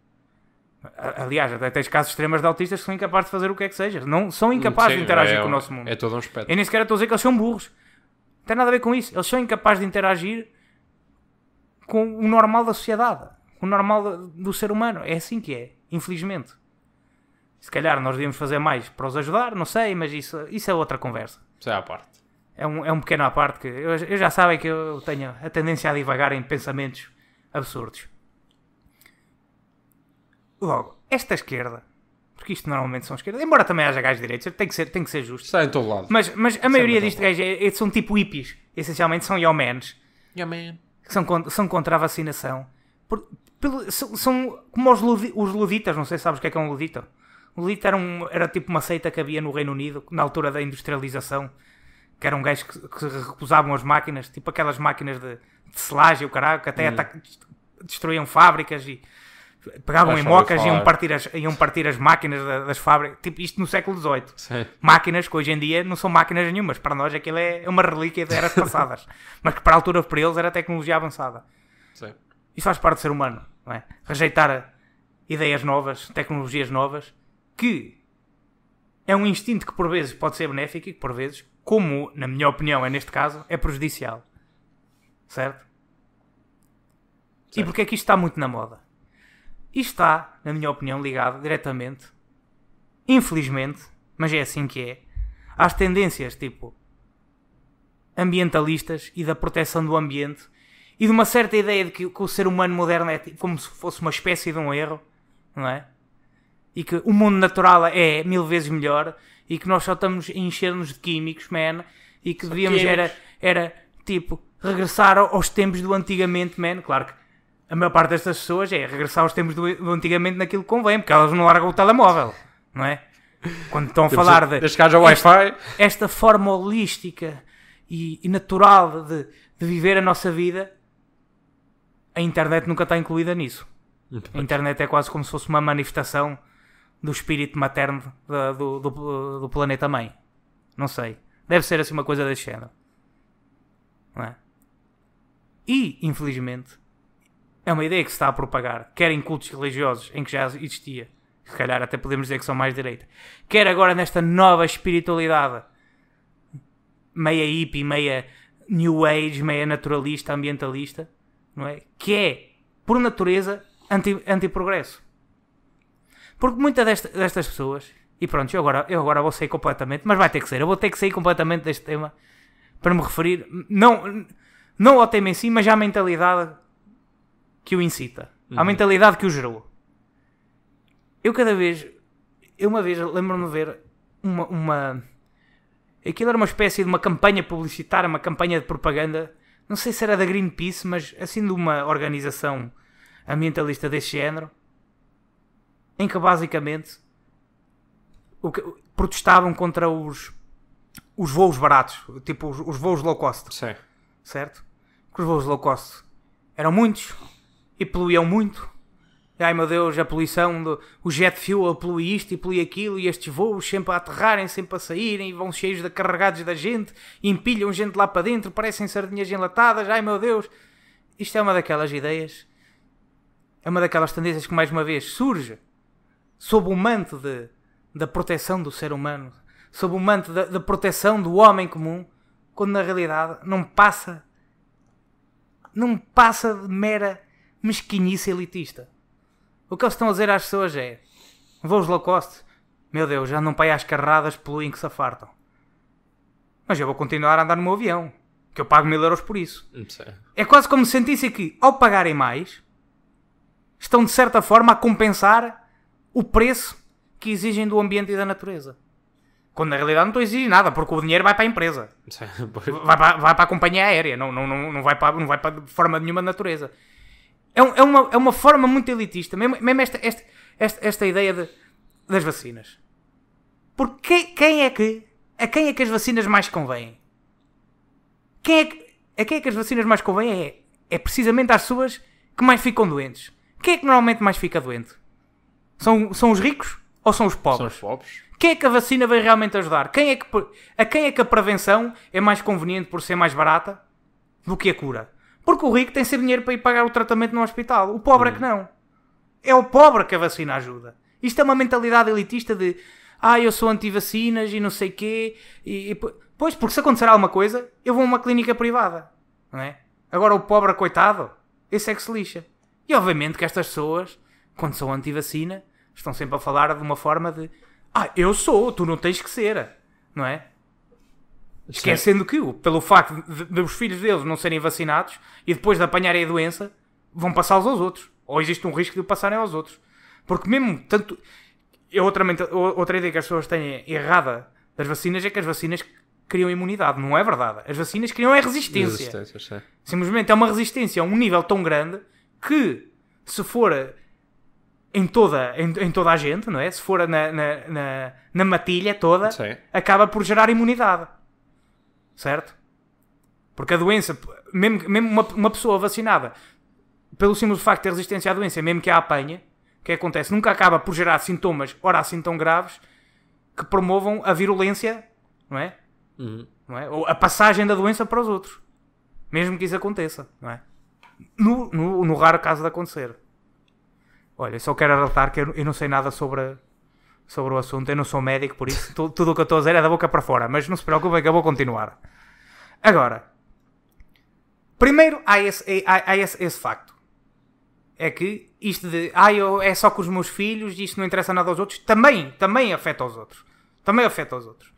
Aliás, até tens casos extremos de autistas que são incapazes de fazer o que é que seja. Não são incapazes de interagir com o nosso mundo. É todo um espetáculo. Eu nem sequer estou a dizer que eles são burros. Não tem nada a ver com isso. Eles são incapazes de interagir com o normal da sociedade. O normal do ser humano. É assim que é. Infelizmente. Se calhar nós devíamos fazer mais para os ajudar. Não sei, mas isso é outra conversa. Isso é à parte. É um pequeno à parte que... Eu já sabem que eu tenho a tendência a divagar em pensamentos absurdos. Logo, esta esquerda... Porque isto normalmente são esquerdas. Embora também haja gajos direitos. Tem que ser justo. Está em todo lado. Mas a maioria disto gajos são tipo hippies. Essencialmente são yeomans. Yeah, man. Que são contra a vacinação. São como os luditas. Não sei se sabes o que é um ludita. O ludita era tipo uma seita que havia no Reino Unido na altura da industrialização. Que eram gajos que recusavam as máquinas. Tipo aquelas máquinas de selagem, o caralho, que até destruíam fábricas e pegavam em mocas e iam partir as máquinas das fábricas. Tipo isto no século XVIII. Sim. Máquinas que hoje em dia não são máquinas nenhumas. Para nós aquilo é uma relíquia de eras passadas. Mas que para a altura para eles era tecnologia avançada. Sim. Isso faz parte do ser humano. Não é? Rejeitar ideias novas, tecnologias novas, que é um instinto que por vezes pode ser benéfico e que por vezes, como na minha opinião é neste caso, é prejudicial. Certo? E porque é que isto está muito na moda? Isto está, na minha opinião, ligado diretamente, infelizmente, mas é assim que é, às tendências tipo ambientalistas e da proteção do ambiente e de uma certa ideia de que o ser humano moderno é tipo, como se fosse uma espécie de um erro, não é? E que o mundo natural é 1000 vezes melhor e que nós só estamos a encher-nos de químicos, man, e que devíamos era tipo regressar aos tempos do antigamente, man. Claro que a maior parte destas pessoas é regressar aos tempos do antigamente naquilo que convém, porque elas não largam o telemóvel, não é? Quando estão a falar de esta forma holística e natural de viver a nossa vida, a internet nunca está incluída nisso. A internet é quase como se fosse uma manifestação do espírito materno do planeta mãe. Não sei. Deve ser assim uma coisa desse género. Não é? E, infelizmente, é uma ideia que se está a propagar, quer em cultos religiosos, em que já existia, se calhar até podemos dizer que são mais direita, quer agora nesta nova espiritualidade, meia hippie, meia new age, meia naturalista, ambientalista, não é? Que é, por natureza, anti-progresso. Porque muitas destas pessoas, e pronto, eu agora vou sair completamente, mas vai ter que ser, eu vou ter que sair completamente deste tema, para me referir, não ao tema em si, mas à mentalidade que o incita. À mentalidade que o gerou. Eu uma vez lembro-me de ver aquilo era uma espécie de uma campanha publicitária, uma campanha de propaganda, não sei se era da Greenpeace, mas assim de uma organização ambientalista desse género, em que basicamente protestavam contra os voos baratos, tipo os voos low cost. Sim. Certo? Porque os voos low cost eram muitos e poluíam muito. E, ai meu Deus, a poluição, o jet fuel polui isto e polui aquilo, e estes voos sempre a aterrarem, sempre a saírem, e vão cheios de carregados da gente, e empilham gente lá para dentro, parecem sardinhas enlatadas, ai meu Deus. Isto é uma daquelas ideias, é uma daquelas tendências que mais uma vez surge sob o manto da proteção do ser humano, sob o manto da proteção do homem comum, quando na realidade não passa de mera mesquinhice elitista. O que eles estão a dizer às pessoas é: voos low cost, meu Deus, já não pai às carradas, poluem que se afartam. Mas eu vou continuar a andar no meu avião, que eu pago 1000 euros por isso. É quase como se sentissem que, ao pagarem mais, estão de certa forma a compensar o preço que exigem do ambiente e da natureza. Quando na realidade não estou a exigir nada, porque o dinheiro vai para a empresa. Vai para a companhia aérea, não vai para de forma nenhuma da natureza. É uma forma muito elitista, mesmo esta ideia das vacinas. Porque a quem é que as vacinas mais convêm? A quem é que as vacinas mais convêm é precisamente às pessoas que mais ficam doentes. Quem é que normalmente mais fica doente? São os ricos ou são os São pobres? os pobres. Quem é que a vacina vai realmente ajudar? A quem é que a prevenção é mais conveniente por ser mais barata do que a cura? Porque o rico tem sempre dinheiro para ir pagar o tratamento no hospital. O pobre é que não. É o pobre que a vacina ajuda. Isto é uma mentalidade elitista de eu sou anti-vacinas e não sei quê. Pois, porque se acontecer alguma coisa, eu vou a uma clínica privada. Não é? Agora o pobre, coitado, esse é que se lixa. E obviamente que estas pessoas, quando são anti-vacina, estão sempre a falar de uma forma de eu sou, tu não tens que ser. Não é? Esquecendo que, pelo facto de os filhos deles não serem vacinados e depois de apanharem a doença, vão passá-los aos outros. Ou existe um risco de o passarem aos outros. Porque mesmo tanto... Outra ideia que as pessoas têm errada das vacinas é que as vacinas criam imunidade. Não é verdade. As vacinas criam resistência. Simplesmente é uma resistência a um nível tão grande que, se for em toda a gente, não é? Se for na matilha toda, acaba por gerar imunidade. Certo? Porque a doença, mesmo uma pessoa vacinada, pelo simples facto de ter resistência à doença, mesmo que a apanhe, o que acontece? Nunca acaba por gerar sintomas, ora assim tão graves, que promovam a virulência, não é? Não é? Ou a passagem da doença para os outros. Mesmo que isso aconteça, não é? No raro caso de acontecer. Olha, só quero alertar que eu não sei nada sobre o assunto, eu não sou médico, por isso tudo o que eu estou a dizer é da boca para fora, mas não se preocupem que eu vou continuar. Agora, primeiro há esse facto. É que isto de é só com os meus filhos e isto não interessa nada aos outros, também afeta aos outros. Também afeta aos outros.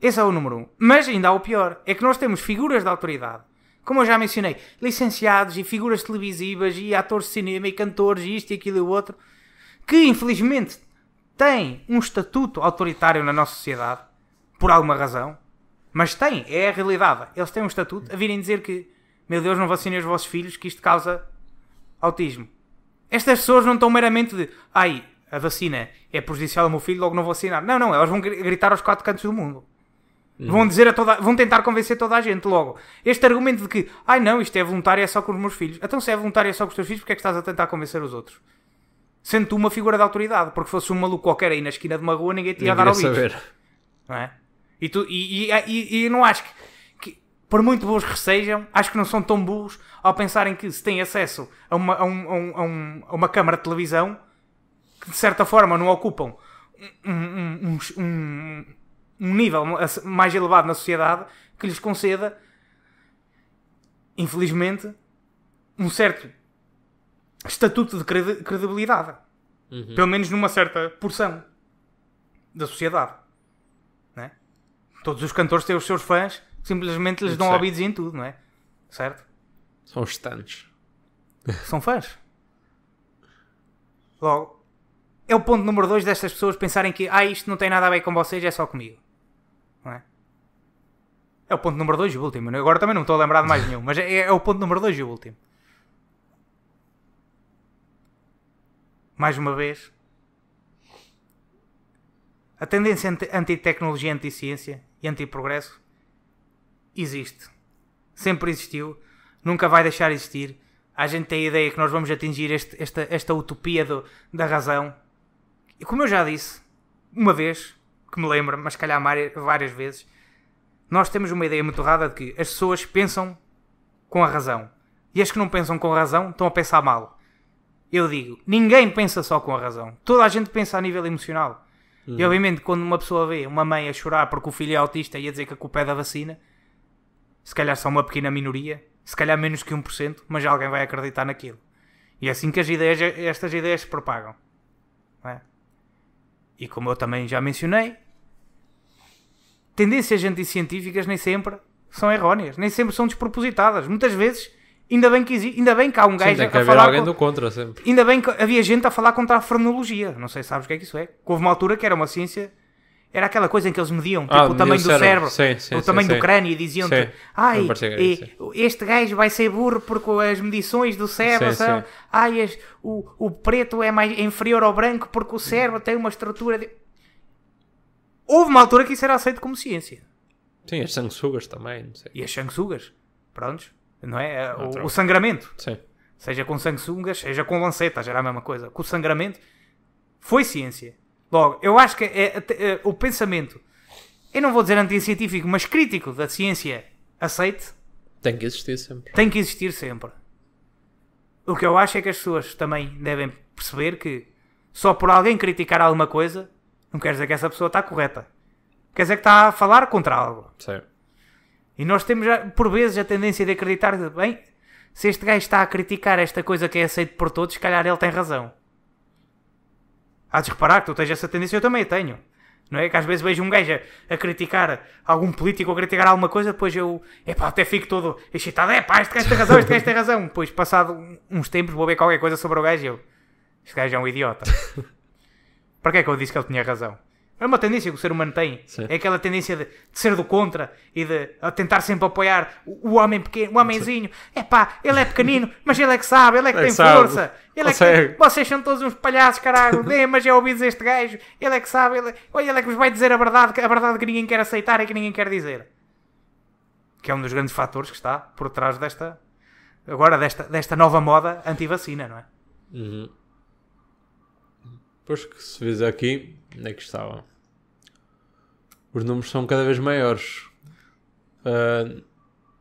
Esse é o número 1. Mas ainda há o pior, é que nós temos figuras de autoridade, como eu já mencionei, licenciados e figuras televisivas e atores de cinema e cantores e isto e aquilo e o outro, que infelizmente têm um estatuto autoritário na nossa sociedade, por alguma razão, mas é a realidade. Eles têm um estatuto a virem dizer que, meu Deus, não vacinem os vossos filhos, que isto causa autismo. Estas pessoas não estão meramente de a vacina é prejudicial ao meu filho, logo não vou vacinar. Não, elas vão gritar aos 4 cantos do mundo. Vão dizer vão tentar convencer toda a gente logo. Este argumento de que, não, isto é voluntário, é só com os meus filhos. Então se é voluntário, é só com os teus filhos, porque é que estás a tentar convencer os outros? Sendo tu uma figura de autoridade, porque fosse um maluco qualquer aí na esquina de uma rua, ninguém te ia dar ao bicho. Não é? E eu não acho que, por muito burros que sejam, acho que não são tão burros ao pensarem que se têm acesso a uma câmara de televisão que de certa forma não ocupam um nível mais elevado na sociedade que lhes conceda, infelizmente, um certo estatuto de credibilidade. Pelo menos numa certa porção da sociedade. Não é? Todos os cantores têm os seus fãs, simplesmente lhes dão ouvidos em tudo, não é? Certo? São os stands. São fãs. Logo, é o ponto número 2 destas pessoas pensarem que isto não tem nada a ver com vocês, é só comigo. Não é? É o ponto número 2 e o último. Agora também não me estou a lembrar de mais nenhum, mas é o ponto número 2 e o último. Mais uma vez, a tendência anti-tecnologia, anti-ciência e anti-progresso existe. Sempre existiu. Nunca vai deixar de existir. A gente tem a ideia que nós vamos atingir esta utopia da razão. E como eu já disse, uma vez, que me lembro, mas se calhar várias vezes, nós temos uma ideia muito errada de que as pessoas pensam com a razão. E as que não pensam com a razão estão a pensar mal. Eu digo, ninguém pensa só com a razão. Toda a gente pensa a nível emocional. E obviamente quando uma pessoa vê uma mãe a chorar porque o filho é autista e a dizer que a culpa é da vacina, se calhar só uma pequena minoria, se calhar menos que 1%, mas alguém vai acreditar naquilo. E é assim que estas ideias se propagam. Não é? E como eu também já mencionei, tendências anticientíficas nem sempre são erróneas, nem sempre são despropositadas. Muitas vezes, ainda bem que há um gajo a falar alguém do contra sempre. Ainda bem que havia gente a falar contra a frenologia. Não sei se sabes o que é que isso é. Houve uma altura que era uma ciência... Era aquela coisa em que eles mediam tipo, o tamanho do cérebro, o tamanho do crânio, e diziam-te: este gajo vai ser burro porque as medições do cérebro são. O preto é mais inferior ao branco porque o cérebro tem uma estrutura de... Houve uma altura que isso era aceito como ciência. Sim, as sanguessugas também. Não sei. E as sanguessugas, prontos, não é? O sangramento. Sim. Seja com sanguessugas, seja com lancetas, era a mesma coisa. Com o sangramento, Foi ciência. Logo, eu acho que o pensamento, eu não vou dizer anti-científico, mas crítico da ciência aceite, Tem que existir sempre. tem que existir sempre. O que eu acho é que as pessoas também devem perceber que só por alguém criticar alguma coisa, não quer dizer que essa pessoa está correta. Quer dizer que está a falar contra algo. Sim. E nós temos, por vezes, a tendência de acreditar que, bem, se este gajo está a criticar esta coisa que é aceito por todos, se calhar ele tem razão. Há de reparar que tu tens essa tendência, eu também a tenho. Não é? Que às vezes vejo um gajo a criticar algum político ou a criticar alguma coisa, depois eu até fico todo excitado. Este gajo tem razão, este gajo tem razão. Depois, passado uns tempos, vou ver qualquer coisa sobre o gajo e eu... Este gajo é um idiota. Para que é que eu disse que ele tinha razão? É uma tendência que o ser humano tem. Sim. É aquela tendência de ser do contra e de tentar sempre apoiar o homem pequeno, o homenzinho. Ele é pequenino, mas ele é que sabe, ele é que tem força. Ele é que... Vocês são todos uns palhaços, caralho. Mas já ouvi dizer este gajo. Ele é que sabe, ele é que vos vai dizer a verdade que ninguém quer aceitar e que ninguém quer dizer. Que é um dos grandes fatores que está por trás desta nova moda anti-vacina, não é? Uhum. Depois que se vês aqui, onde é que estava? Os números são cada vez maiores.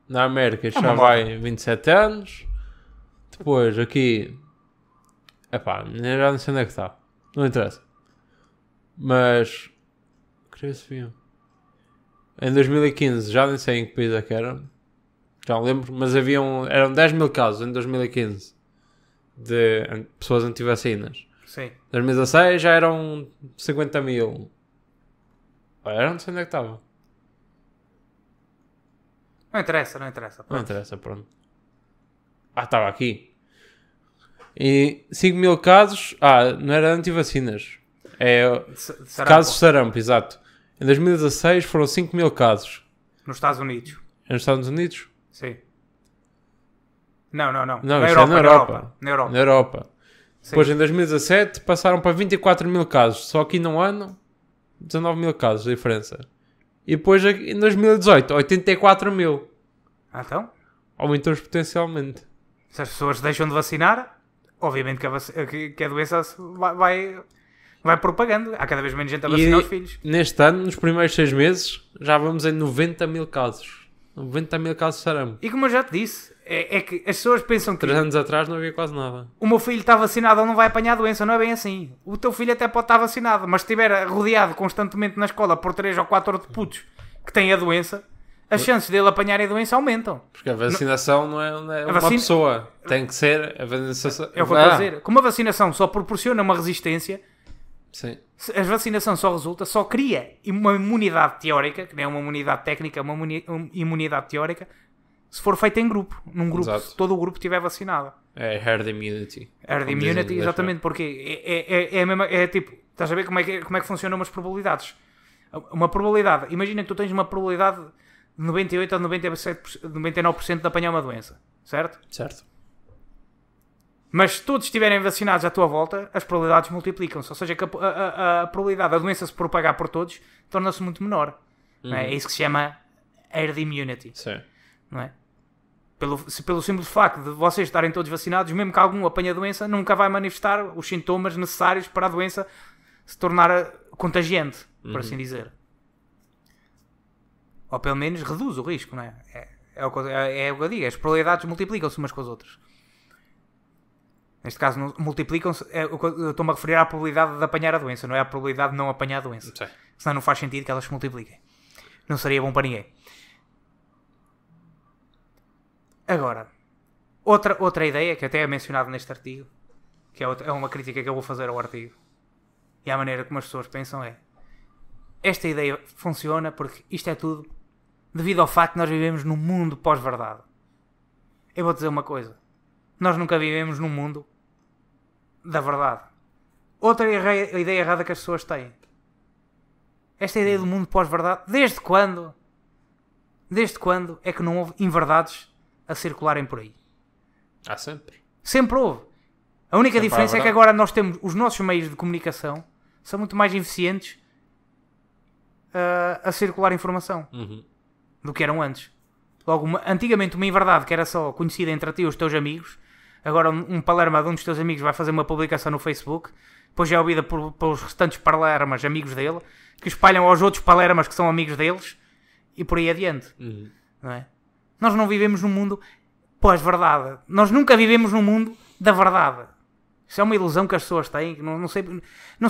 Na América já vai 27 anos. Depois aqui... já não sei onde é que está. Não interessa. Mas... Queria ver se viam. Em 2015, já nem sei em que país é que era. Já não lembro. Mas eram 10 mil casos em 2015. De pessoas anti-vacinas. Sim. Em 2016 já eram 50 mil. Era, não sei onde é que estava. Não interessa. Pronto. Não interessa, pronto. Estava aqui. E 5 mil casos. Não era anti-vacinas. Casos de sarampo, exato. Em 2016 foram 5 mil casos. Nos Estados Unidos. Nos Estados Unidos? Sim. Não. Não, na Europa. Na Europa. Na Europa. Sim. Depois em 2017 passaram para 24 mil casos. Só aqui num ano, 19 mil casos de diferença. E depois em 2018, 84 mil. Então? Aumentou exponencialmente. Se as pessoas deixam de vacinar, obviamente que a doença vai propagando. Há cada vez menos gente a vacinar os filhos. Neste ano, nos primeiros 6 meses, já vamos em 90 mil casos. 90 mil casos de sarampo. E como eu já te disse, é que as pessoas pensam que 3 anos atrás não havia quase nada. o meu filho está vacinado, ele não vai apanhar a doença. Não é bem assim. O teu filho até pode estar vacinado, mas se estiver rodeado constantemente na escola por 3 ou 4 outros putos que têm a doença, as chances dele apanhar a doença aumentam. Porque a vacinação não é uma pessoa. Tem que ser a vacinação. É o que eu estou a dizer. Como a vacinação só proporciona uma resistência, sim. A vacinação só cria uma imunidade teórica, que não é uma imunidade técnica, é uma imunidade teórica, se for feita em grupo. Num grupo, exato. Se todo o grupo estiver vacinado. É herd immunity. Herd immunity, exatamente, porque é a mesma, é tipo, estás a ver como é que funcionam umas probabilidades. Uma probabilidade, imagina que tu tens uma probabilidade de 98 ou 99% de apanhar uma doença, certo? Certo. Mas se todos estiverem vacinados à tua volta, as probabilidades multiplicam-se. Ou seja, que a probabilidade da doença se propagar por todos torna-se muito menor. Uhum. Não é? É isso que se chama herd immunity. Sim. Não é? Pelo simples facto de vocês estarem todos vacinados, mesmo que algum apanhe a doença, nunca vai manifestar os sintomas necessários para a doença se tornar contagiante, por assim dizer. Ou pelo menos reduz o risco, não é? É o que eu digo, as probabilidades multiplicam-se umas com as outras. Neste caso, multiplicam-se. Eu estou-me a referir à probabilidade de apanhar a doença, não é à probabilidade de não apanhar a doença. Sim. Senão não faz sentido que elas se multipliquem. Não seria bom para ninguém. Agora, outra ideia que até é mencionada neste artigo, que é uma crítica que eu vou fazer ao artigo, e à maneira como as pessoas pensam é: esta ideia funciona porque isto é tudo devido ao facto que nós vivemos num mundo pós-verdade. Eu vou dizer uma coisa: nós nunca vivemos num mundo da verdade. Outra ideia errada que as pessoas têm. Esta ideia do mundo pós-verdade, desde quando é que não houve inverdades a circularem por aí? Há sempre. Sempre houve. A única Sempre diferença é que agora nós temos os nossos meios de comunicação são muito mais eficientes a circular informação do que eram antes. Logo, antigamente uma inverdade que era só conhecida entre ti e os teus amigos, agora um palerma de um dos teus amigos vai fazer uma publicação no Facebook, depois é ouvida pelos restantes palermas amigos dele, que espalham aos outros palermas que são amigos deles, e por aí adiante. Não é? Nós não vivemos num mundo pós-verdade. Nós nunca vivemos num mundo da verdade. Isso é uma ilusão que as pessoas têm. Não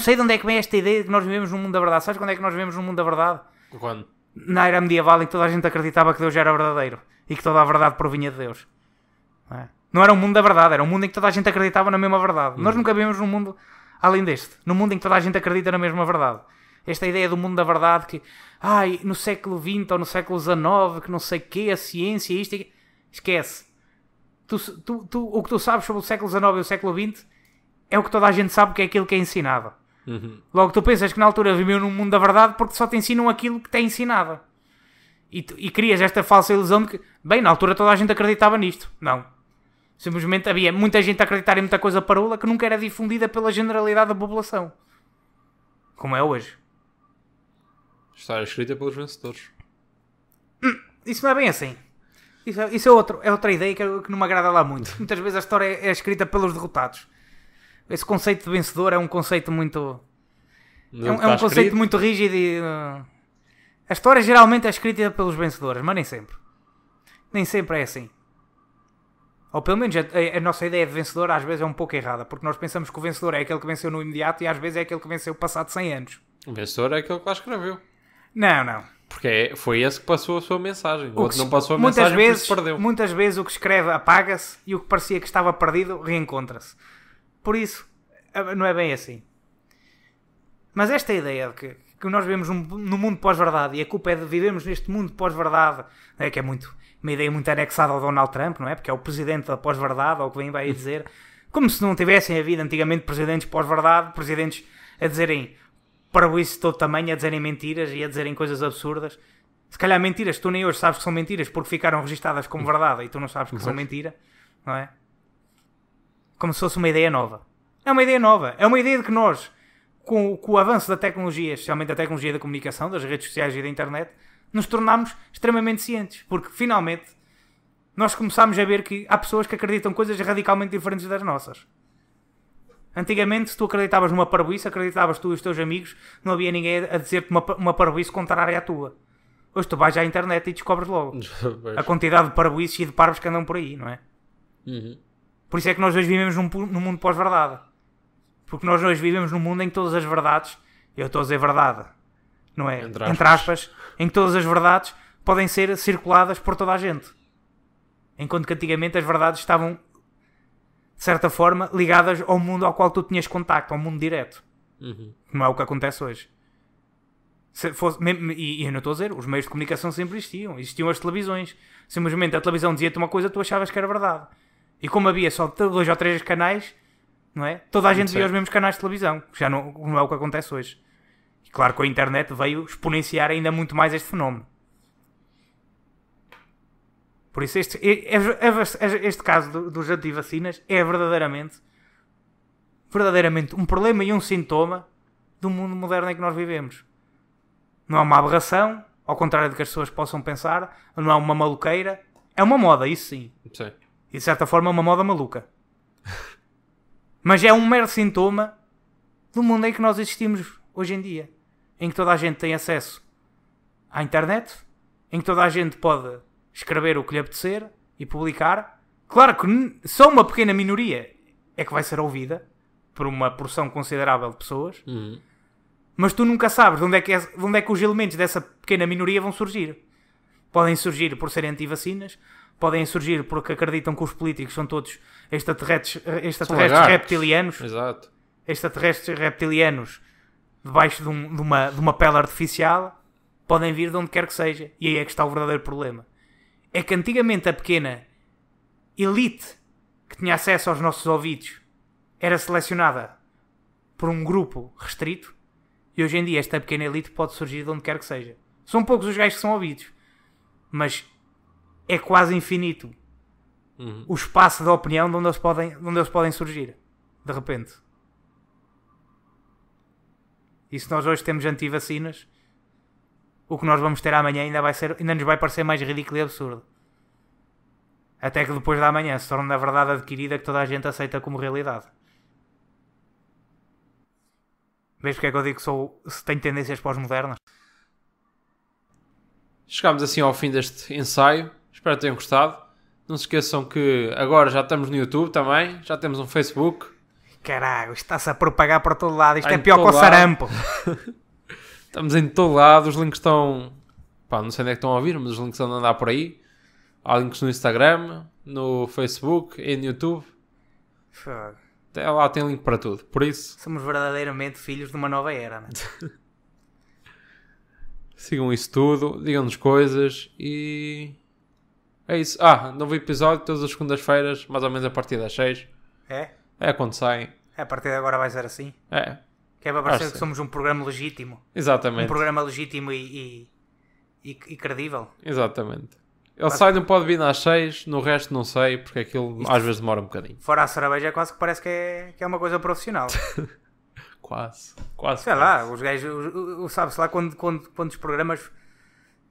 sei de onde é que vem esta ideia de que nós vivemos num mundo da verdade. Sabes quando é que nós vivemos num mundo da verdade? Quando? Na era medieval, em que toda a gente acreditava que Deus era verdadeiro e que toda a verdade provinha de Deus. Não era um mundo da verdade, era um mundo em que toda a gente acreditava na mesma verdade. Nós nunca vivemos num mundo além deste. Num mundo em que toda a gente acredita na mesma verdade. Esta ideia do mundo da verdade que, no século XX ou no século XIX, que não sei o quê, a ciência, isto e... Esquece. O que tu sabes sobre o século XIX e o século XX é o que toda a gente sabe, que é aquilo que é ensinado. Logo tu pensas que na altura viveu num mundo da verdade porque só te ensinam aquilo que te é ensinado. E crias esta falsa ilusão de que, bem, na altura toda a gente acreditava nisto. Não. Simplesmente havia muita gente a acreditar em muita coisa parola que nunca era difundida pela generalidade da população. Como é hoje. História escrita pelos vencedores. Isso não é bem assim. Isso é outra ideia que não me agrada lá muito. Muitas vezes a história é escrita pelos derrotados. Esse conceito de vencedor é um conceito muito... É um conceito muito rígido e... A história geralmente é escrita pelos vencedores, mas nem sempre. Nem sempre é assim. Ou pelo menos a nossa ideia de vencedor às vezes é um pouco errada, porque nós pensamos que o vencedor é aquele que venceu no imediato e às vezes é aquele que venceu passado 100 anos. O vencedor é aquele que lá escreveu. Não. Porque foi esse que passou a sua mensagem. O outro não passou a mensagem, por isso perdeu. Muitas vezes o que escreve apaga-se e o que parecia que estava perdido reencontra-se. Por isso, não é bem assim. Mas esta ideia de que nós vivemos num mundo pós-verdade e a culpa é de vivermos neste mundo pós-verdade, que é uma ideia muito anexada ao Donald Trump, não é? Porque é o presidente da pós-verdade, ou o que vem vai dizer. Como se não tivessem havido antigamente presidentes pós-verdade, presidentes a dizerem parvoíce de todo tamanho, a dizerem mentiras e a dizerem coisas absurdas. Se calhar mentiras que tu nem hoje sabes que são mentiras porque ficaram registadas como verdade e tu não sabes que são mentira, não é? Como se fosse uma ideia nova. É uma ideia nova. É uma ideia de que nós, com o avanço da tecnologia, especialmente da tecnologia da comunicação, das redes sociais e da internet, nos tornámos extremamente cientes. Porque, finalmente, nós começámos a ver que há pessoas que acreditam coisas radicalmente diferentes das nossas. Antigamente, se tu acreditavas numa parvoíce, acreditavas tu e os teus amigos, não havia ninguém a dizer-te uma parvoíce contrária à tua. Hoje tu vais à internet e descobres logo a quantidade de parvoíces e de parvos que andam por aí, não é? Por isso é que nós hoje vivemos num mundo pós-verdade. Porque nós hoje vivemos num mundo em que todas as verdades, eu estou a dizer verdade, não é? Entre aspas, em que todas as verdades podem ser circuladas por toda a gente. Enquanto que antigamente as verdades estavam, de certa forma, ligadas ao mundo ao qual tu tinhas contacto, ao mundo direto. Não é o que acontece hoje. E eu não estou a dizer, os meios de comunicação sempre existiam as televisões. Simplesmente a televisão dizia-te uma coisa, tu achavas que era verdade. E como havia só 2 ou 3 canais, não é? Toda a gente via os mesmos canais de televisão, que já não é o que acontece hoje. E claro que a internet veio exponenciar ainda muito mais este fenómeno. Por isso este caso dos antivacinas é verdadeiramente um problema e um sintoma do mundo moderno em que nós vivemos. Não é uma aberração, ao contrário do que as pessoas possam pensar, não é uma maluqueira, é uma moda, isso sim. Sim. E de certa forma é uma moda maluca. Mas é um mero sintoma do mundo em que nós existimos hoje em dia. Em que toda a gente tem acesso à internet, em que toda a gente pode escrever o que lhe apetecer e publicar. Claro que só uma pequena minoria é que vai ser ouvida por uma porção considerável de pessoas. Mas tu nunca sabes de onde é que os elementos dessa pequena minoria vão surgir. Podem surgir por serem anti-vacinas, podem surgir porque acreditam que os políticos são todos extraterrestres reptilianos. Exato. Extraterrestres reptilianos debaixo de uma pele artificial. Podem vir de onde quer que seja. E aí é que está o verdadeiro problema. É que antigamente a pequena elite que tinha acesso aos nossos ouvidos era selecionada por um grupo restrito. E hoje em dia esta pequena elite pode surgir de onde quer que seja. São poucos os gajos que são ouvidos. Mas é quase infinito o espaço de opinião de onde eles podem surgir. De repente. E se nós hoje temos anti-vacinas, o que nós vamos ter amanhã ainda nos vai parecer mais ridículo e absurdo. Até que depois da amanhã se torne a verdade adquirida que toda a gente aceita como realidade. Vês porque é que eu digo que se tenho tendências pós-modernas? Chegámos assim ao fim deste ensaio. Espero que tenham gostado. Não se esqueçam que agora já estamos no YouTube também. Já temos um Facebook. Caralho, isto está-se a propagar por todo lado. Isto Está é em pior que o todo lado. sarampo. Estamos em todo lado. Os links estão... Pá, não sei onde é que estão a ouvir, mas os links estão a andar por aí. Há links no Instagram, no Facebook e no YouTube. Fogo. Até lá tem link para tudo. Por isso, Somos verdadeiramente filhos de uma nova era, né? sigam isso tudo. Digam-nos coisas. E... é isso. Novo episódio todas as segundas-feiras. Mais ou menos a partir das 6. É? É quando saem. A partir de agora vai ser assim. É. Que é para parecer Acho que que somos um programa legítimo. Exatamente. Um programa legítimo e credível. Exatamente. Ele sai no Pode Vir às 6, no resto não sei, porque aquilo às vezes demora um bocadinho. Fora a cerveja, quase que parece que é uma coisa profissional. Quase. Sei lá, os gajos, sabe-se lá quantos programas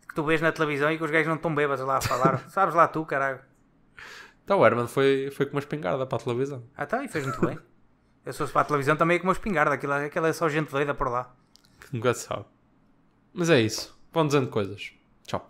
que tu vês na televisão e que os gajos não estão bêbados lá a falar. Sabes lá tu, caralho. Então o Herman foi com uma espingarda para a televisão. Tá, e fez muito bem. Eu se fosse para a televisão também ia com uma espingarda. Aquilo é só gente doida por lá. Nunca se sabe. Mas é isso. Vão dizendo coisas. Tchau.